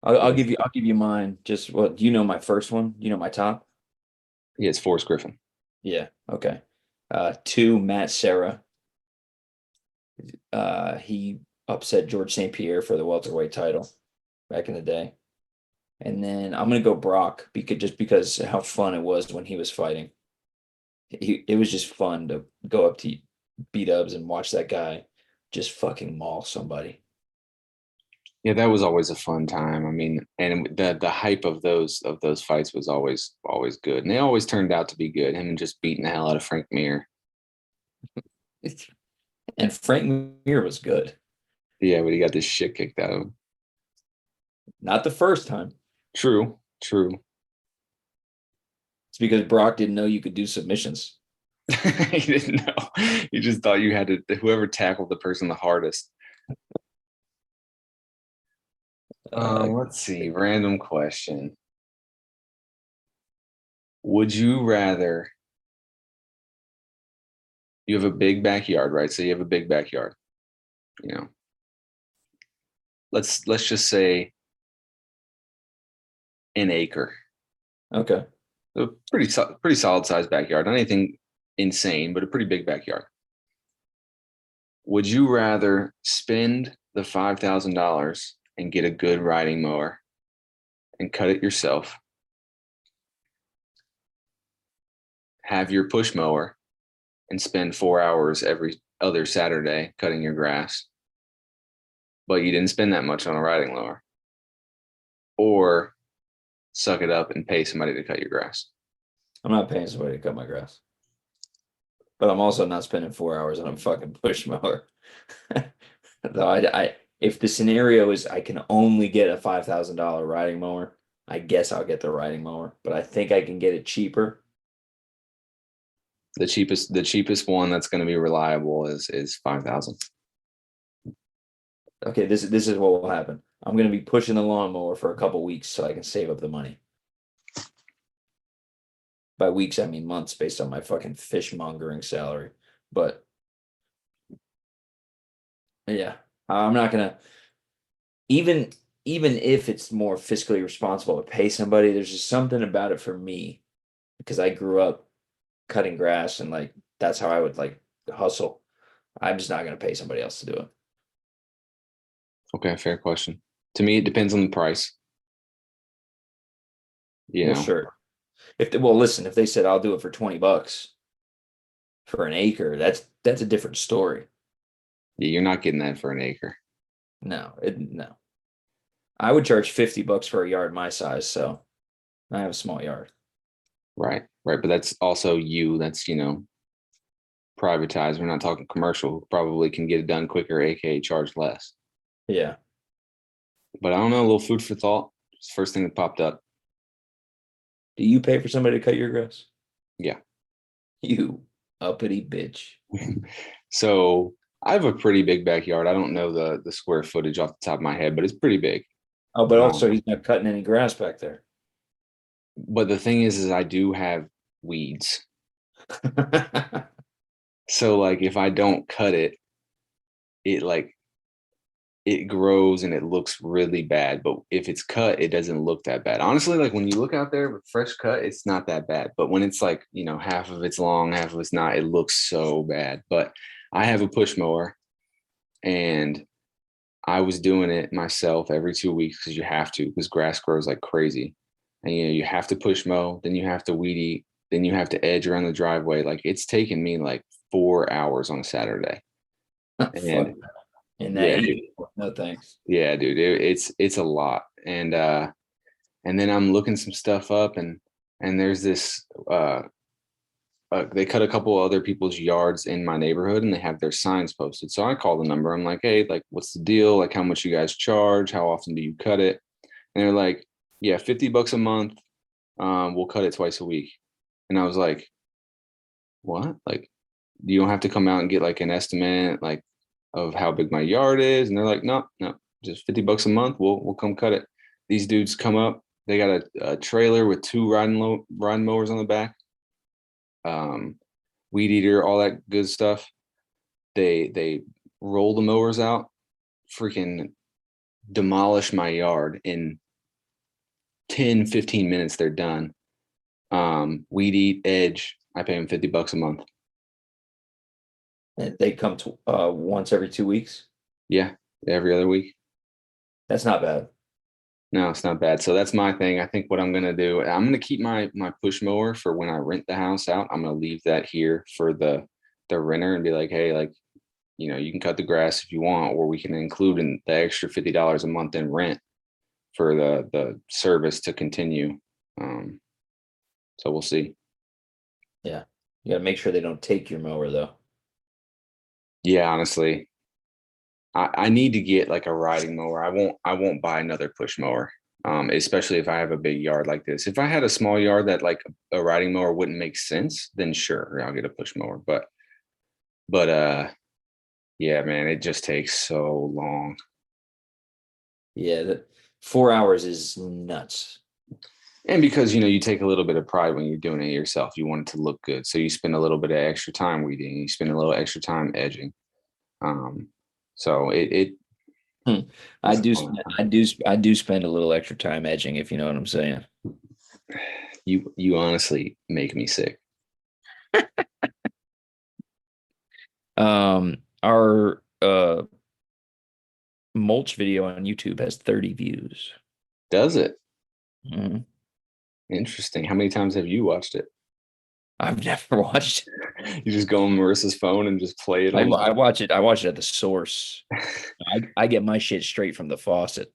I'll give you mine. Just what do you know my first one? You know my top? Yeah, it's Forrest Griffin. Yeah. Okay. Two, Matt Serra. He upset George St. Pierre for the welterweight title back in the day. And then I'm gonna go Brock because how fun it was when he was fighting. It was just fun to go up to B-Dubs and watch that guy just fucking maul somebody. Yeah, that was always a fun time. I mean, and the hype of those fights was always good, and they always turned out to be good. Him just beating the hell out of Frank Mir. And Frank Mir was good. Yeah, but he got this shit kicked out of him. Not the first time. True, true. It's because Brock didn't know you could do submissions. He didn't know. He just thought you had to whoever tackled the person the hardest. Uh, Let's see. Random question. Would you rather you have a big backyard, right? So you have a big backyard, you know. Let's just say an acre. okay. A pretty solid sized backyard. Not anything insane, but a pretty big backyard. Would you rather spend the $5,000 and get a good riding mower and cut it yourself? Have your push mower and spend 4 hours every other Saturday cutting your grass, but you didn't spend that much on a riding mower, or suck it up and pay somebody to cut your grass. I'm not paying somebody to cut my grass. But I'm also not spending 4 hours on a fucking push mower. Though if the scenario is I can only get a $5,000 riding mower, I guess I'll get the riding mower. But I think I can get it cheaper. The cheapest one that's going to be reliable is 5,000. Okay, this is what will happen. I'm gonna be pushing the lawnmower for a couple weeks so I can save up the money. By weeks, I mean months based on my fucking fishmongering salary. But yeah, I'm not gonna even even if it's more fiscally responsible to pay somebody, there's just something about it for me because I grew up cutting grass and like that's how I would like hustle. I'm just not gonna pay somebody else to do it. Okay, fair question. To me, it depends on the price. You Well, know, sure. Well, listen, if they said I'll do it for $20 for an acre, that's a different story. you're not getting that for an acre. No. I would charge $50 for a yard my size, so I have a small yard. Right, right. But that's also you. That's, privatized. We're not talking commercial. Probably can get it done quicker, aka charge less. Yeah. But I don't know, a little food for thought. It's the first thing that popped up. Do you pay for somebody to cut your grass? Yeah. You uppity bitch. So I have a pretty big backyard. I don't know the square footage off the top of my head, but it's pretty big. Oh, but also Um, he's not cutting any grass back there. but the thing is I do have weeds. So like if I don't cut it, it like it grows and it looks really bad. But if it's cut, it doesn't look that bad. Honestly, like when you look out there with fresh cut, it's not that bad. But when it's like, half of it's long, half of it's not, it looks so bad. But I have a push mower and I was doing it myself every 2 weeks because you have to, because grass grows like crazy. And you have to push mow, then you have to weed eat, then you have to edge around the driveway. Like it's taken me like 4 hours on a Saturday. Fuck. And In that yeah, heat. No thanks. yeah, dude, it's a lot. And then I'm looking some stuff up and there's this they cut a couple other people's yards in my neighborhood and they have their signs posted. So I call the number. I'm like, hey, like what's the deal? Like how much you guys charge? How often do you cut it? And they're like, yeah, $50 a month. We'll cut it twice a week. And I was like, what? Like you don't have to come out and get like an estimate like of how big my yard is. And they're like, no, just $50 a month. We'll come cut it. These dudes come up. They got a trailer with 2 riding mowers on the back, weed eater, all that good stuff. They roll the mowers out, freaking demolish my yard in 10-15 minutes. They're done. Weed eat, edge. I pay them $50 a month. They come to once every 2 weeks. Yeah, every other week. That's not bad. No, it's not bad. So that's my thing. I think what I'm gonna do, I'm gonna keep my push mower for when I rent the house out. I'm gonna leave that here for the renter and be like, hey, like, you can cut the grass if you want, or we can include in the extra $50 a month in rent for the service to continue. So we'll see. Yeah, you got to make sure they don't take your mower though. Yeah, honestly, I need to get like a riding mower. I won't buy another push mower. Especially if I have a big yard like this. If I had a small yard that like a riding mower wouldn't make sense, then sure, I'll get a push mower. But yeah, man, it just takes so long. Yeah, 4 hours is nuts. And because you take a little bit of pride when you're doing it yourself. You want it to look good. So you spend a little bit of extra time weeding, you spend a little extra time edging. So it I do spend a little extra time edging, if you know what I'm saying. You honestly make me sick. Our mulch video on YouTube has 30 views. Does it? Mm-hmm. Interesting. How many times have you watched it? I've never watched it. You just go on Marissa's phone and just play it. I watch it. I watch it at the source. I get my shit straight from the faucet.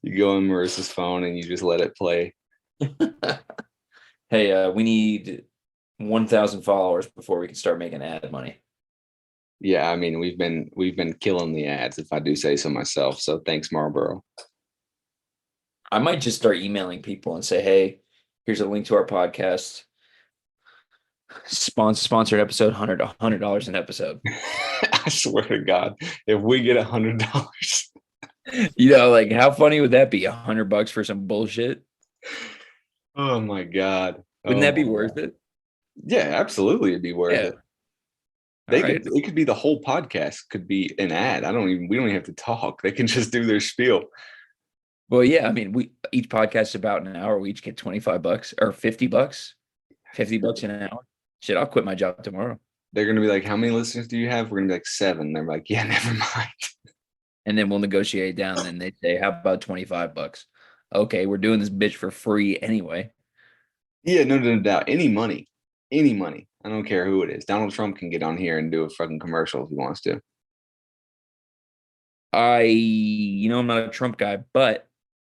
You go on Marissa's phone and you just let it play. Hey, we need 1,000 followers before we can start making ad money. Yeah, I mean, we've been killing the ads, if I do say so myself. So thanks, Marlboro. I might just start emailing people and say, hey, here's a link to our podcast. Sponsored episode, $100 an episode. I swear to God, if we get $100, like how funny would that be? $100 for some bullshit? Oh my God. Wouldn't that be worth it? Yeah, absolutely. It'd be worth it. It could be the whole podcast could be an ad. We don't even have to talk. They can just do their spiel. Well, yeah. I mean, each podcast is about an hour. We each get $25 or $50, $50 an hour. Shit, I'll quit my job tomorrow. They're going to be like, how many listeners do you have? We're going to be like 7. They're like, yeah, never mind. And then we'll negotiate down. And they say, how about $25? Okay, we're doing this bitch for free anyway. Yeah, no doubt. Any money. I don't care who it is. Donald Trump can get on here and do a fucking commercial if he wants to. I'm not a Trump guy, but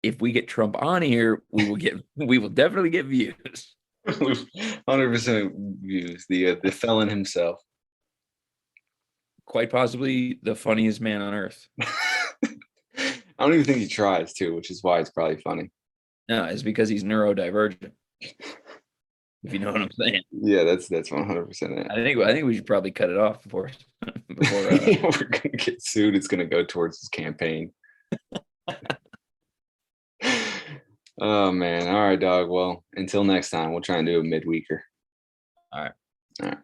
if we get Trump on here, we will definitely get views. 100% views. The felon himself. Quite possibly the funniest man on earth. I don't even think he tries to, which is why it's probably funny. No, it's because he's neurodivergent. If you know what I'm saying. Yeah, that's 100% it. I think we should probably cut it off before we're gonna get sued. It's gonna go towards his campaign. Oh man. All right, dog. Well, until next time, we'll try and do a midweeker. All right.